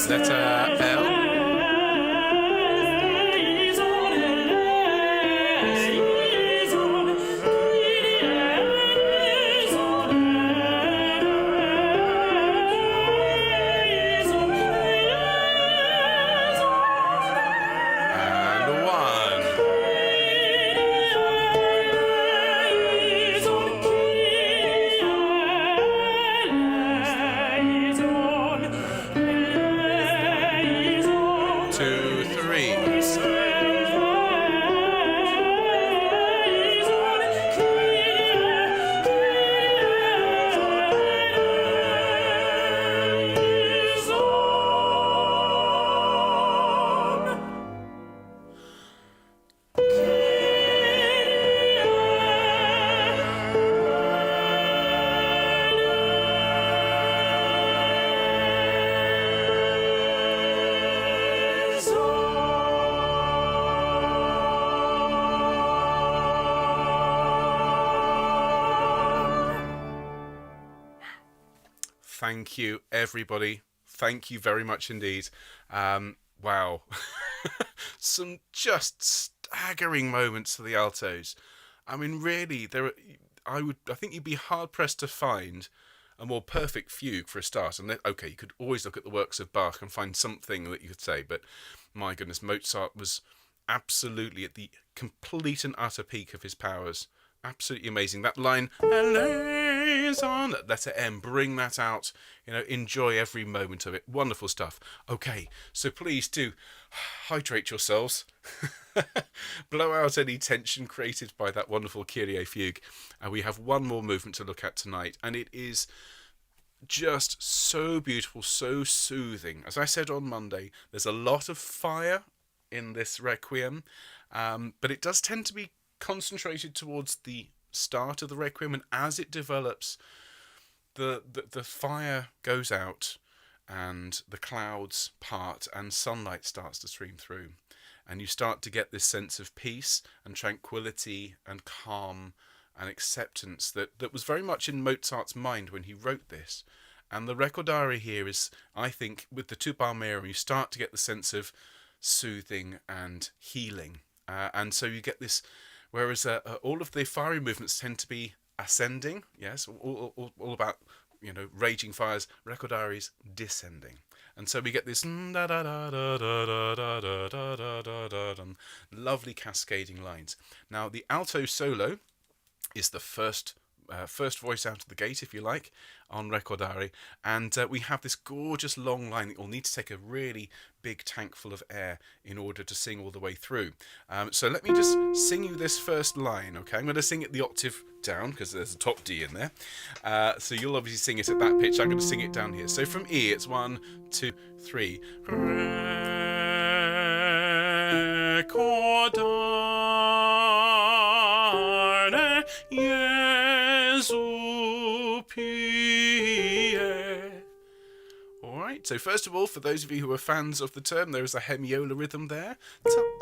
letter L. Thank you, everybody. Thank you very much indeed. Wow. Some just staggering moments for the altos. I mean, really, I think you'd be hard pressed to find a more perfect fugue for a start. And okay, you could always look at the works of Bach and find something that you could say, but my goodness, Mozart was absolutely at the complete and utter peak of his powers. Absolutely amazing. That line, on letter M, bring that out. Enjoy every moment of it. Wonderful stuff. Okay, so please do hydrate yourselves. Blow out any tension created by that wonderful Kyrie fugue. We have one more movement to look at tonight, and it is just so beautiful, so soothing. As I said on Monday, there's a lot of fire in this Requiem, but it does tend to be concentrated towards the start of the Requiem, and as it develops, the fire goes out and the clouds part and sunlight starts to stream through, and you start to get this sense of peace and tranquility and calm and acceptance that was very much in Mozart's mind when he wrote this. And the Recordare here is, I think, with the Tuba Mirum, you start to get the sense of soothing and healing, and so you get this. Whereas all of the fiery movements tend to be ascending, yes, all about raging fires. Recordare is descending, And so we get this da da da da da da da da da da da da, lovely cascading lines. Now the alto solo is the first voice out of the gate, if you like, on Recordare, and we have this gorgeous long line that you'll need to take a really big tank full of air in order to sing all the way through. So let me just sing you this first line, okay? I'm going to sing it the octave down because there's a top D in there. So you'll obviously sing it at that pitch. I'm going to sing it down here. So from E, it's 1, 2, 3. Recordare, Jesu pie. Alright, so first of all, for those of you who are fans of the term, there is a hemiola rhythm there.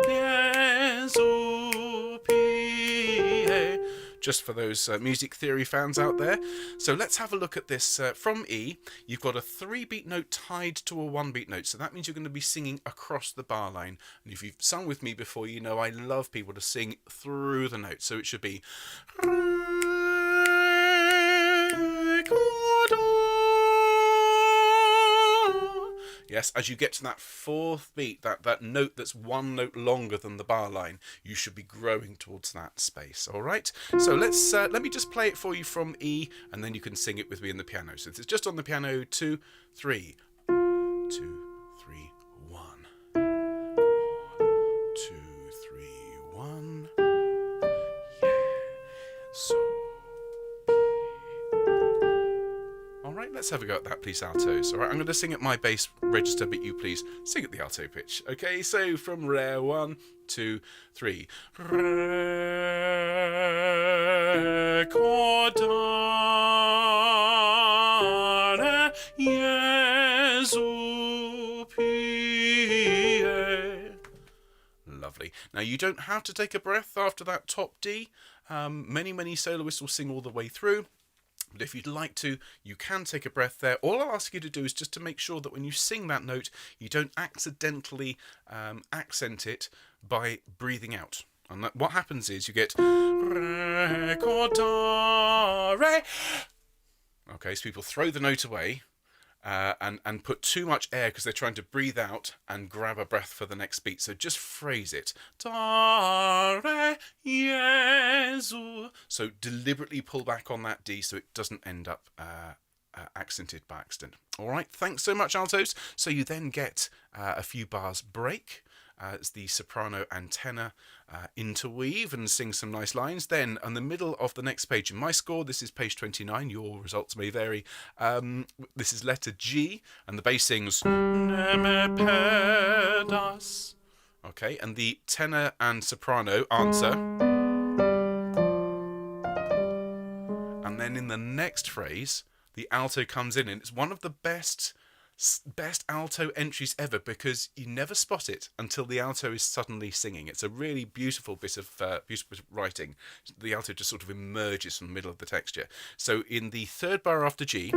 Jesu pie. Just for those music theory fans out there. So let's have a look at this. From E, you've got a 3-beat note tied to a 1-beat note. So that means you're going to be singing across the bar line. And if you've sung with me before, you know I love people to sing through the notes. So it should be... Yes, as you get to that 4th beat, that note that's 1 note longer than the bar line, you should be growing towards that space. All right. So let me just play it for you from E, and then you can sing it with me in the piano. So it's just on the piano. 2, 3, 2, 3, 1. 2, 3, 1. Yeah. So. Alright, let's have a go at that, please, altos. Alright, I'm going to sing at my bass register, but you please sing at the alto pitch. Okay, so from Re, 1, 2, 3. Recordare, Jesu pie. Lovely. Now, you don't have to take a breath after that top D. Many soloists will sing all the way through. But if you'd like to, you can take a breath there. All I'll ask you to do is just to make sure that when you sing that note, you don't accidentally accent it by breathing out. And that, what happens is you get recordare. Okay, so people throw the note away and put too much air because they're trying to breathe out and grab a breath for the next beat. So just phrase it. Dare Jesu. So deliberately pull back on that D so it doesn't end up accented by accident. All right, thanks so much, altos. So you then get a few bars break. It's the soprano and tenor interweave and sing some nice lines. Then on the middle of the next page in my score, this is page 29, your results may vary, this is letter G, and the bass sings Neme pedas. Okay, and the tenor and soprano answer. And then in the next phrase, the alto comes in, and it's one of the best alto entries ever because you never spot it until the alto is suddenly singing. It's a really beautiful bit of writing. The alto just sort of emerges from the middle of the texture. So in the 3rd bar after G,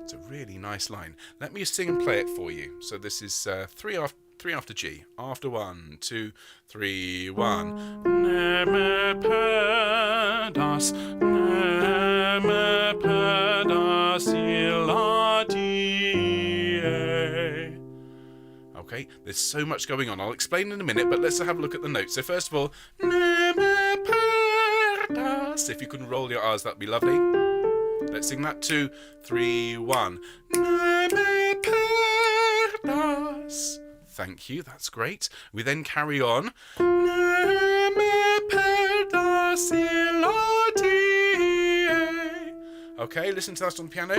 it's a really nice line. Let me sing and play it for you. So this is 3 after G. After 1, 2, 3, 1. Neme pedas, neme pedas illa die. Okay, there's so much going on. I'll explain in a minute, but let's have a look at the notes. So first of all, neme pedas. If you can roll your R's, that'd be lovely. Let's sing that. 2, 3, 1. Neme pedas. Thank you, that's great. We then carry on. Okay, listen to that on the piano.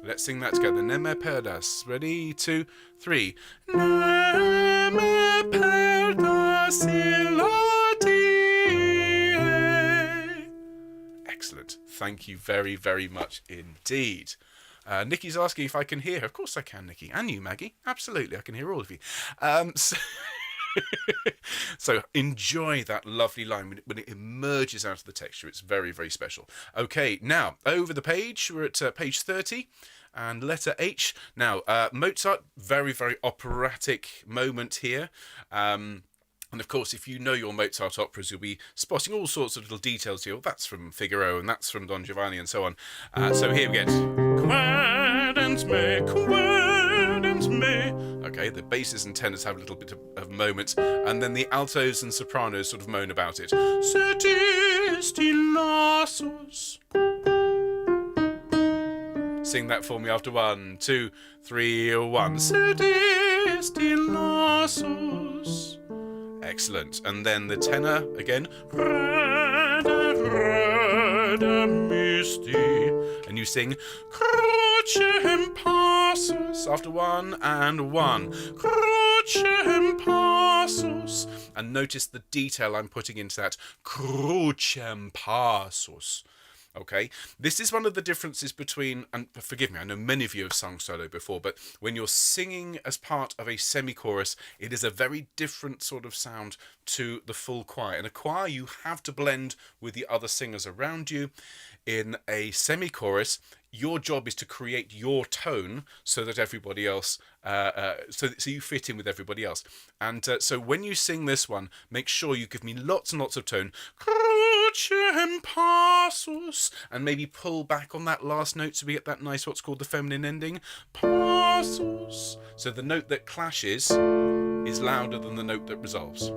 Let's sing that together. Neme perdas. Ready? 2, 3. Neme perdas illa die. Excellent. Thank you very, very much indeed. Nikki's asking if I can hear her. Of course I can, Nikki. And you, Maggie. Absolutely, I can hear all of you. So enjoy that lovely line when it emerges out of the texture. It's very, very special. Okay, now, over the page, we're at page 30. And letter H. Now, Mozart, very, very operatic moment here. And of course, if you know your Mozart operas, you'll be spotting all sorts of little details here. That's from Figaro, and that's from Don Giovanni, and so on. So here we get Cadence me, cadence me. Okay, the basses and tenors have a little bit of moments, and then the altos and sopranos sort of moan about it. Setistillasus. Sing that for me after 1, 2, 3, 1. Setistillasus. Excellent. And then the tenor again. And you sing Crucem passus after 1 and 1. Crucem passus. And notice the detail I'm putting into that. Crucem passus. Okay, this is one of the differences between, and forgive me, I know many of you have sung solo before, but when you're singing as part of a semi-chorus, it is a very different sort of sound to the full choir. In a choir, you have to blend with the other singers around you. In a semi-chorus, your job is to create your tone so that everybody else, so you fit in with everybody else. And so when you sing this one, make sure you give me lots and lots of tone. Crucem passus, and maybe pull back on that last note so we get that nice, what's called the feminine ending. Passus. So the note that clashes is louder than the note that resolves.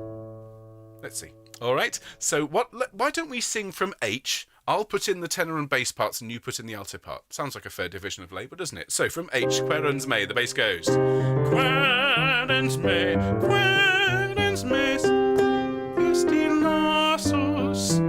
Let's see. All right. So why don't we sing from H? I'll put in the tenor and bass parts and you put in the alto part. Sounds like a fair division of labour, doesn't it? So from H, querens me, the bass goes. Querens me, istillasus,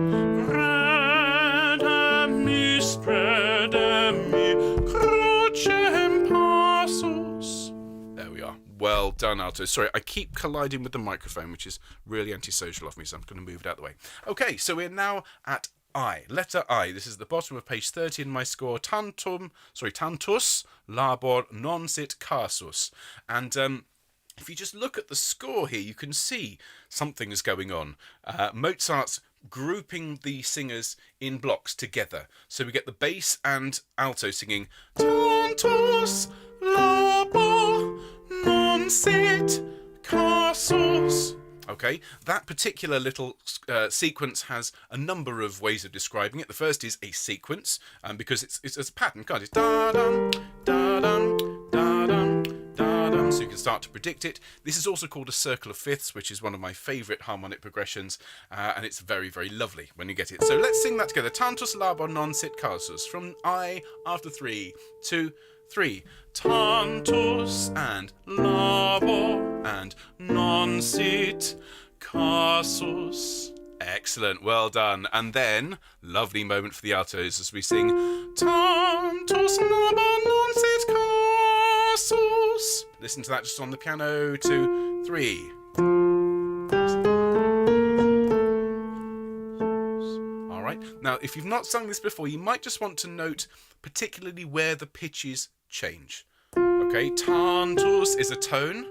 redami, crucem passus. There we are. Well done, alto. Sorry, I keep colliding with the microphone, which is really antisocial of me, so I'm going to move it out of the way. Okay, so we're now at I, letter I. This is the bottom of page 30 in my score. Tantus labor non sit casus. And if you just look at the score here, you can see something is going on. Mozart's grouping the singers in blocks together. So we get the bass and alto singing Tantus labor non sit casus. Okay, that particular little sequence has a number of ways of describing it. The first is a sequence, because it's a pattern, can't it? Da-dum, da-dum, da-dum, da-dum. So you can start to predict it. This is also called a circle of fifths, which is one of my favourite harmonic progressions, and it's very, very lovely when you get it. So let's sing that together. Tantus labor non sit casus. From I after 3, 2, 3. Tantus and labor and non sit casus. Excellent, well done. And then, lovely moment for the altos as we sing Tantus labor non sit casus. Listen to that just on the piano. 2, 3. Alright, now if you've not sung this before, you might just want to note particularly where the pitches change. Okay, tantus is a tone,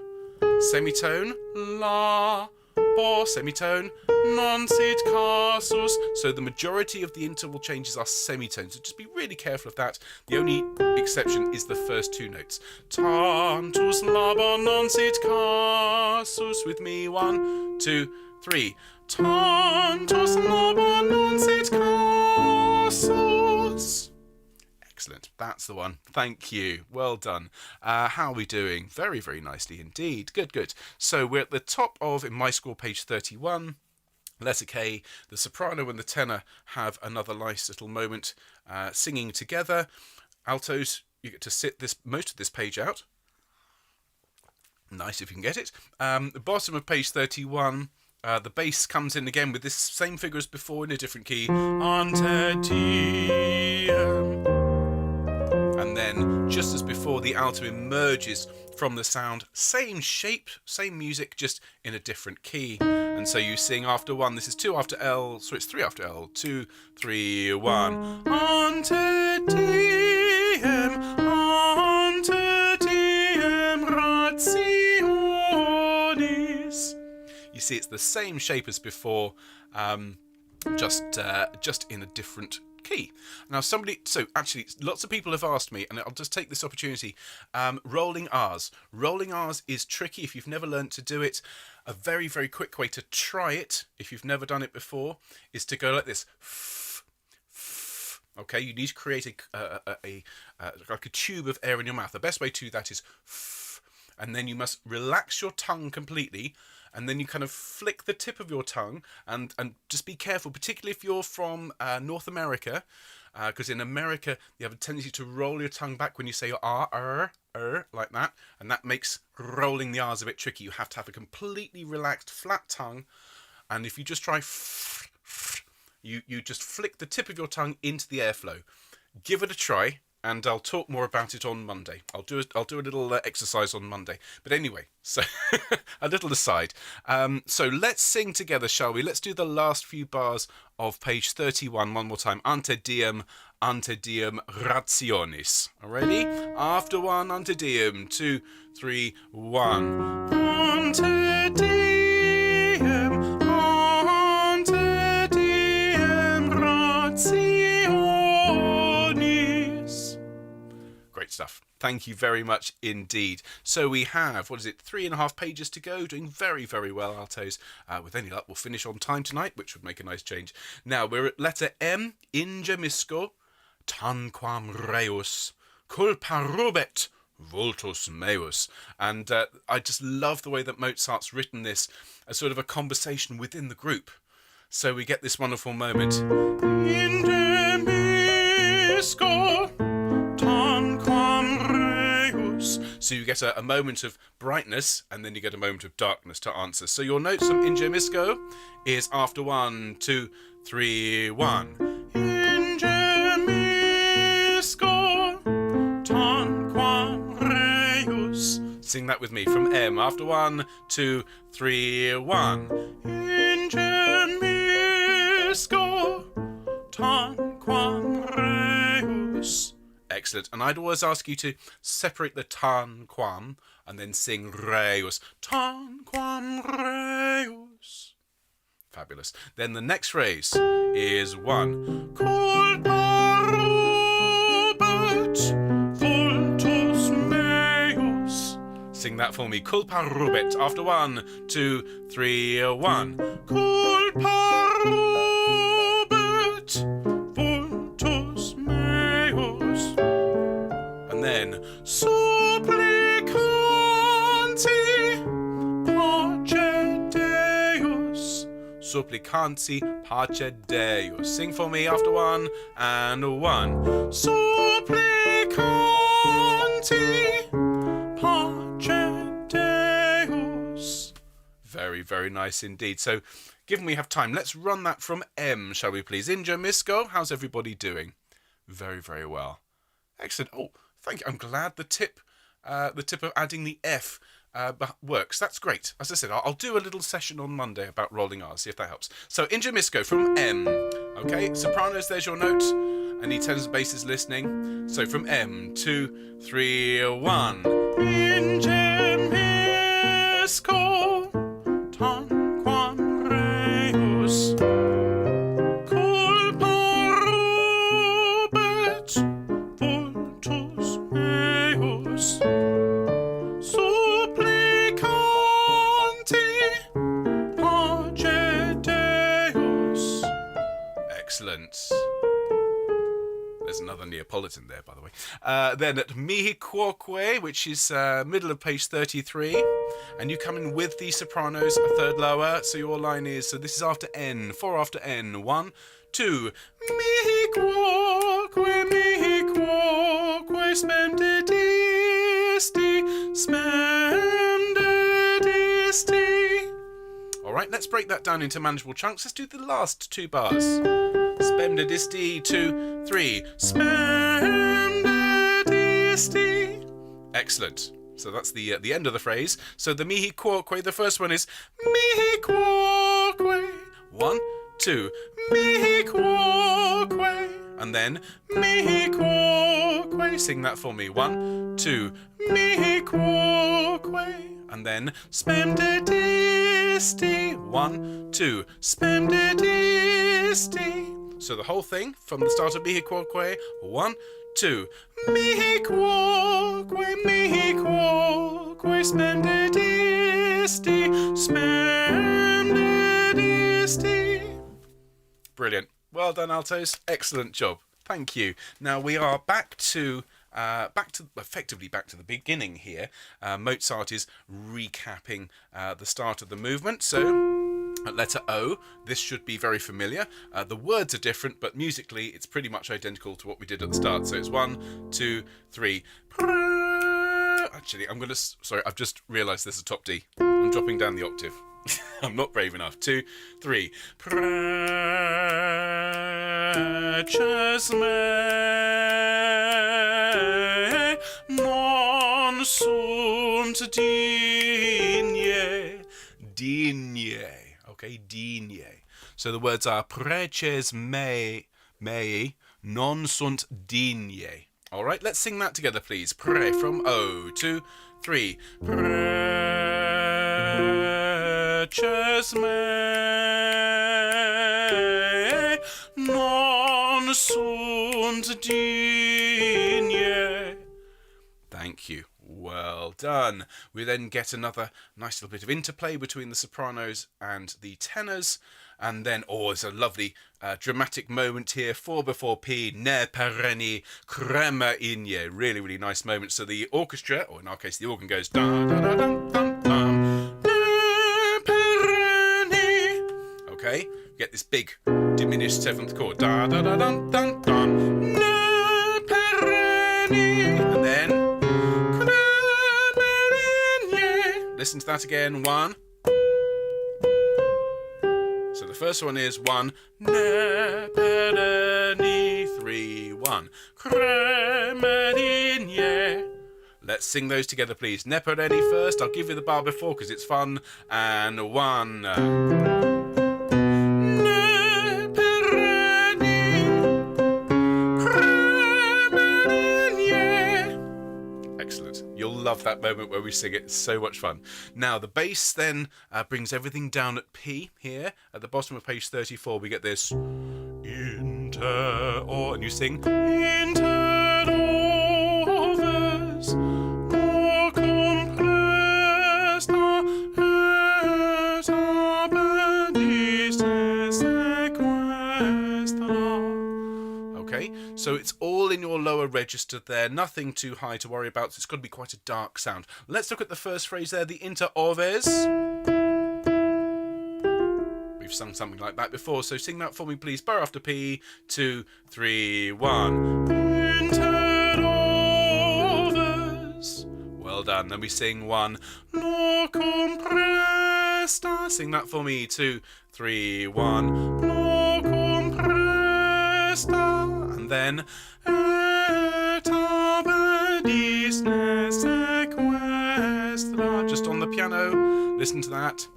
semitone, la, bo, semitone, non sit casus. So the majority of the interval changes are semitones, so just be really careful of that. The only exception is the first 2 notes. Tantus labor non sit casus. With me, 1, 2, 3. Tantus labor non sit casus. Excellent. That's the one. Thank you. Well done. How are we doing? Very, very nicely indeed. Good, good. So we're at the top of, in my score, page 31. Letter K. The soprano and the tenor have another nice little moment singing together. Altos, you get to sit most of this page out. Nice if you can get it. The bottom of page 31. The bass comes in again with this same figure as before in a different key. Ante diem. And then, just as before, the alto emerges from the sound. Same shape, same music, just in a different key. And so you sing after 1. This is 2 after L. So it's 3 after L. 2, 3, 1. Ante diem, rationis. You see, it's the same shape as before, just in a different key. Now actually lots of people have asked me, and I'll just take this opportunity, rolling R's. Rolling R's is tricky if you've never learned to do it. A very, very quick way to try it, if you've never done it before, is to go like this. Okay, you need to create like a tube of air in your mouth. The best way to do that is and then you must relax your tongue completely, and then you kind of flick the tip of your tongue, and just be careful, particularly if you're from North America, because in America you have a tendency to roll your tongue back when you say R, like that, and that makes rolling the R's a bit tricky. You have to have a completely relaxed, flat tongue, and if you just try you just flick the tip of your tongue into the airflow. Give it a try, and I'll talk more about it on Monday. I'll do a little exercise on Monday. But anyway, so a little aside. So let's sing together, shall we? Let's do the last few bars of page 31 one more time. Ante diem rationis. Ready? After one, ante diem. 2, 3, 1. Ante diem rationis. Great stuff. Thank you very much indeed. So we have, 3.5 pages to go, doing very, very well, altos. With any luck, we'll finish on time tonight, which would make a nice change. Now, we're at letter M, ingemisco, tanquam reus, culpa rubet, vultus meus. And I just love the way that Mozart's written this as sort of a conversation within the group. So we get this wonderful moment. Ingemisco, tanquam reus. So you get a moment of brightness, and then you get a moment of darkness to answer. So your notes from ingemisco is after 1, 2, 3, 1. Ingemisco, tanquam reus. Sing that with me from M. After 1, 2, 3, 1. Ingemisco, tanquam reus. Excellent. And I'd always ask you to separate the tanquam and then sing reus. Tanquam reus. Fabulous. Then the next phrase is 1. Culpa rubet, vultus meus. Sing that for me. Culpa rubet. After 1, 2, 3, 1. Culpa rubet, vultus meus. And then supplicanti pace Deus. Supplicanti pace Deus. Sing for me after 1 and 1. Supplicanti pace Deus. Very, very nice indeed. So, given we have time, let's run that from M, shall we please? Ingemisco, how's everybody doing? Very, very well. Excellent. Oh, thank you. I'm glad the tip of adding the F works. That's great. As I said, I'll do a little session on Monday about rolling R's, see if that helps. So, ingemisco from M. Okay, sopranos, there's your note. Any tenors and basses listening? So, from M, 2, 3, 1. Ingemisco, tanquam reus. Culpa rubet, vultus meus. Supplicanti pace Deus. Excellent. There's another Neapolitan there, by the way. Then at mihi quoque, which is middle of page 33, and you come in with the sopranos a third lower, so your line is, so this is after N, 4 after N, 1, 2, mihi quoque, splendidisti, splendidisti. Alright, let's break that down into manageable chunks. Let's do the last 2 bars. Splendidisti, 2, 3. Splendidisti. Excellent. So that's the end of the phrase. So the mihi quoque, the first one is mihi quoque. 1, 2. Mihi quoque. And then mihi quoque. Sing that for me. 1, 2. Mihi quoque. And then splendidisti. 1, 2. Splendidisti. So the whole thing from the start of mihi quoque. 1, 2. Mihi quoque, splendidisti, splendidisti. Brilliant. Well done, altos. Excellent job. Thank you. Now we are back to effectively back to the beginning here. Mozart is recapping the start of the movement. So at letter O, this should be very familiar. The words are different, but musically it's pretty much identical to what we did at the start. So it's 1, 2, 3. Actually, sorry, I've just realised there's a top D. I'm dropping down the octave. I'm not brave enough. 2, 3. Preces me non sunt digne. Digne. Okay, digne. So the words are preces mei non sunt digne. All right, let's sing that together, please. Pre from O. 2, 3. Preces me non sunt digne. Thank you. Well done. We then get another nice little bit of interplay between the sopranos and the tenors. And then, it's a lovely dramatic moment here. 4 before P, ne pereni crema igne. Really, really nice moment. So the orchestra, or in our case the organ, goes da da da dum dum dum. Ne pereni. Okay, you get this big diminished 7th chord. Da da da dum dum dum. Ne pereni. And then crema igne. Listen to that again. 1. So the first one is 1, ne pereni, 3, 1, cremedigne. Let's sing those together, please. Ne pereni first. I'll give you the bar before because it's fun. And 1. Ne pereni, cremedigne. Excellent. You'll love that moment where we sing it. It's so much fun. Now, the bass then brings everything down at P here. At the bottom of page 34, we get this inter, or, and you sing inter oves, o compresta et abendis sequesta. Okay, so it's all in your lower register there, nothing too high to worry about, so it's got to be quite a dark sound. Let's look at the first phrase there, the inter oves. We've sung something like that before, so sing that for me, please. Bar after P, 2, 3, 1. Inter oves. Well done. Then we sing 1. No compresta. Sing that for me. 2, 3, 1. No compresta. And then et abendis ne sequestra. Just on the piano. Listen to that.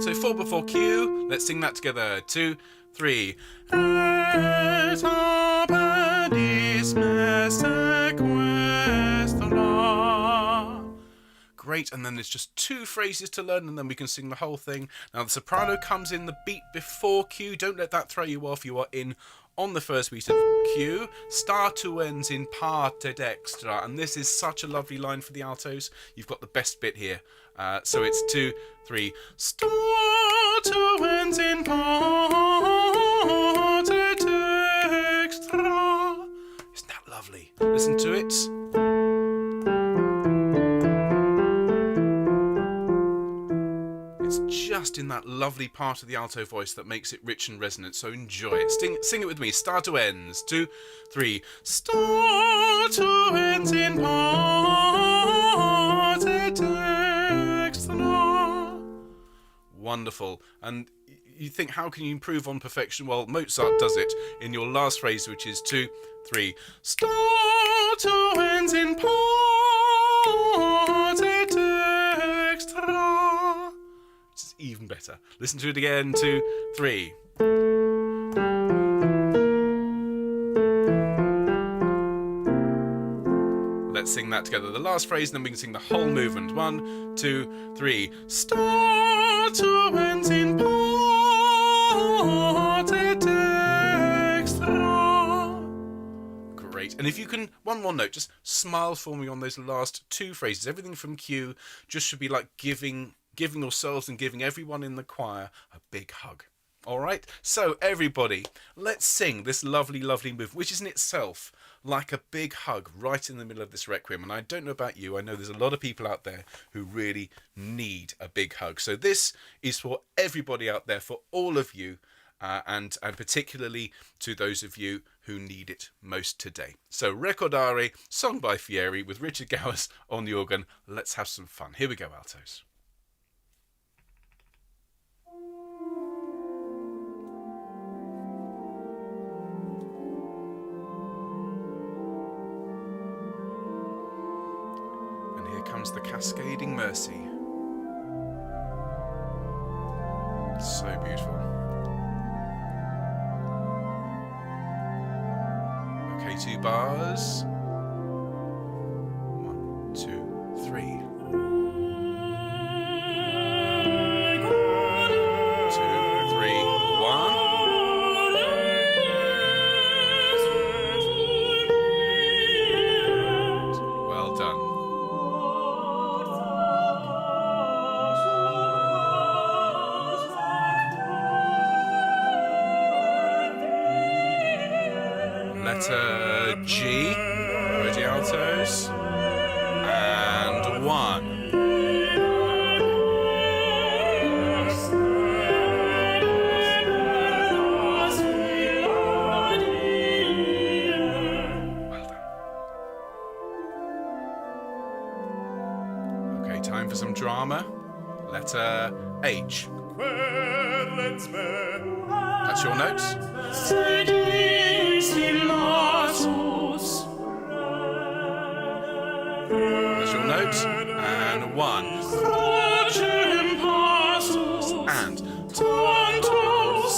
So 4 before Q. Let's sing that together. 2, 3. Et abendis me sequestra. Great, and then there's just 2 phrases to learn, and then we can sing the whole thing. Now the soprano comes in the beat before Q. Don't let that throw you off. You are in on the first beat of Q. Statuens in parte dextra, and this is such a lovely line for the altos. You've got the best bit here. So it's 2, 3. Statuens in parte dextra. Isn't that lovely? Listen to it. It's just in that lovely part of the alto voice that makes it rich and resonant, so enjoy it. Sing it with me. Start to ends. 2, 3. Start to ends in parte dextra. Wonderful. And you think, how can you improve on perfection? Well, Mozart does it in your last phrase, which is 2, 3. Start to ends in parte dextra. It's even better. Listen to it again. 2, 3. Let's sing that together. The last phrase, and then we can sing the whole movement. 1, 2, 3. Start Torrens in parte dextra. Great. And if you can, one more note, just smile for me on those last two phrases. Everything from Q just should be like giving yourselves and giving everyone in the choir a big hug. All right? So everybody, let's sing this lovely, lovely move, which is in itself like a big hug right in the middle of this requiem. And I don't know about you, I know there's a lot of people out there who really need a big hug. So this is for everybody out there, for all of you, and particularly to those of you who need it most today. So Recordare, sung by Fieri with Richard Gowers on the organ. Let's have some fun. Here we go, altos. And here comes the cascading mercy. So beautiful. Okay, 2 bars. 1, 2, 3. 2, 3, 1. Well done. Letter G, ready altos, and 1. Well done. Okay, time for some drama. Letter H. That's your notes. That's your notes. And 1. And tantos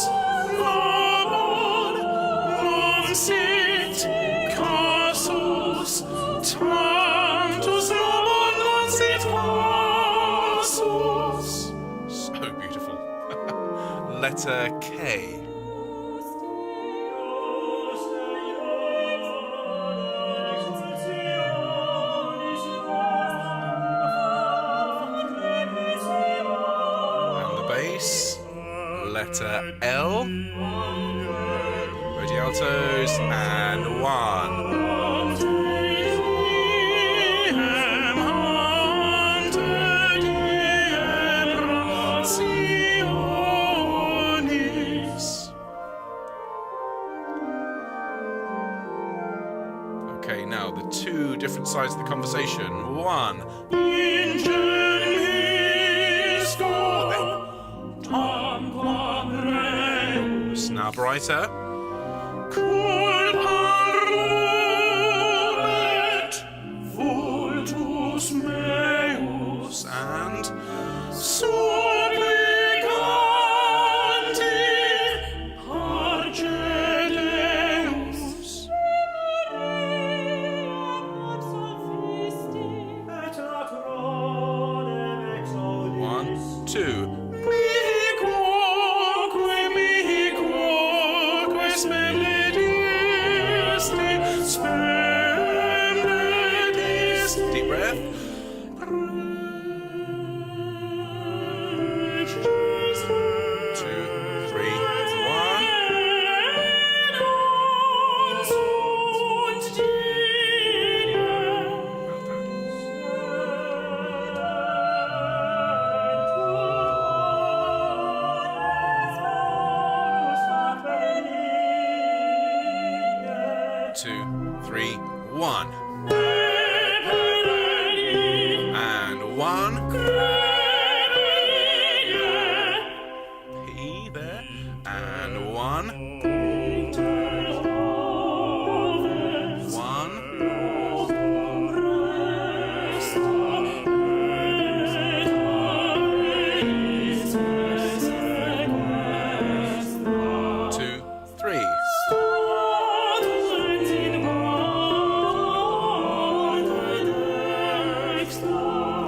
so beautiful. Letter K. Letter L, ready altos, and 1. Okay, now the 2 different sides of the conversation. 1. Now brighter. And one, 2. Deep breath. 2, 3, 1. Well done. 2, 3, 1. And 1. P there. And 1. 1. 2, 3.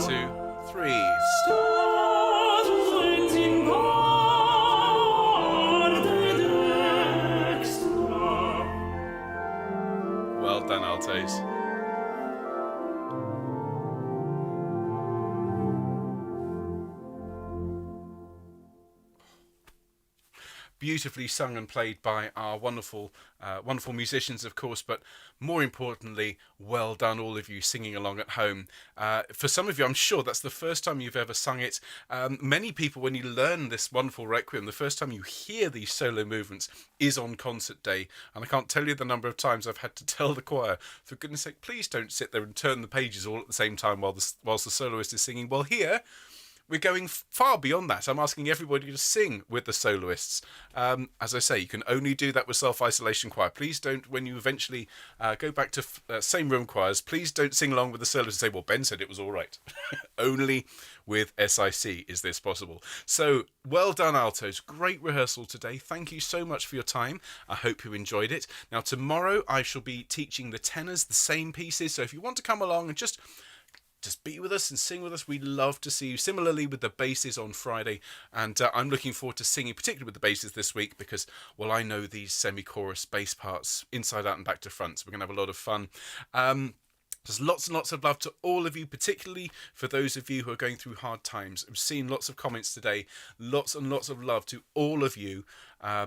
2, 3. altos. Beautifully sung and played by our wonderful, wonderful musicians, of course, but more importantly, well done, all of you singing along at home. For some of you, I'm sure that's the first time you've ever sung it. Many people, when you learn this wonderful requiem, the first time you hear these solo movements is on concert day. And I can't tell you the number of times I've had to tell the choir, for goodness sake, please don't sit there and turn the pages all at the same time whilst the soloist is singing. Well, here we're going far beyond that. I'm asking everybody to sing with the soloists. As I say, you can only do that with self-isolation choir. Please don't, when you eventually go back to same room choirs, please don't sing along with the soloists and say, well, Ben said it was all right. Only with SIC is this possible. So, well done, altos. Great rehearsal today. Thank you so much for your time. I hope you enjoyed it. Now, tomorrow I shall be teaching the tenors the same pieces. So if you want to come along and just be with us and sing with us, we'd love to see you. Similarly with the basses on Friday, and I'm looking forward to singing, particularly with the basses this week, because, well, I know these semi-chorus bass parts inside out and back to front, so we're going to have a lot of fun. There's lots and lots of love to all of you, particularly for those of you who are going through hard times. I've seen lots of comments today, lots and lots of love to all of you.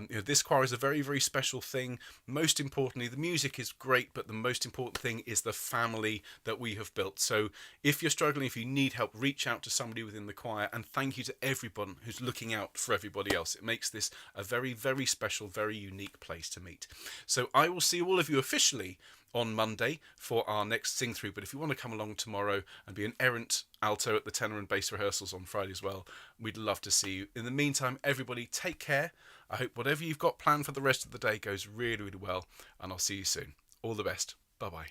This choir is a very, very special thing. Most importantly, the music is great, but the most important thing is the family that we have built. So if you're struggling, if you need help, reach out to somebody within the choir, and thank you to everyone who's looking out for everybody else. It makes this a very, very special, very unique place to meet. So I will see all of you officially on Monday for our next sing through, but if you want to come along tomorrow and be an errant alto at the tenor and bass rehearsals on Friday as well, we'd love to see you. In the meantime, everybody take care. I hope whatever you've got planned for the rest of the day goes really, really well, and I'll see you soon. All the best. Bye bye.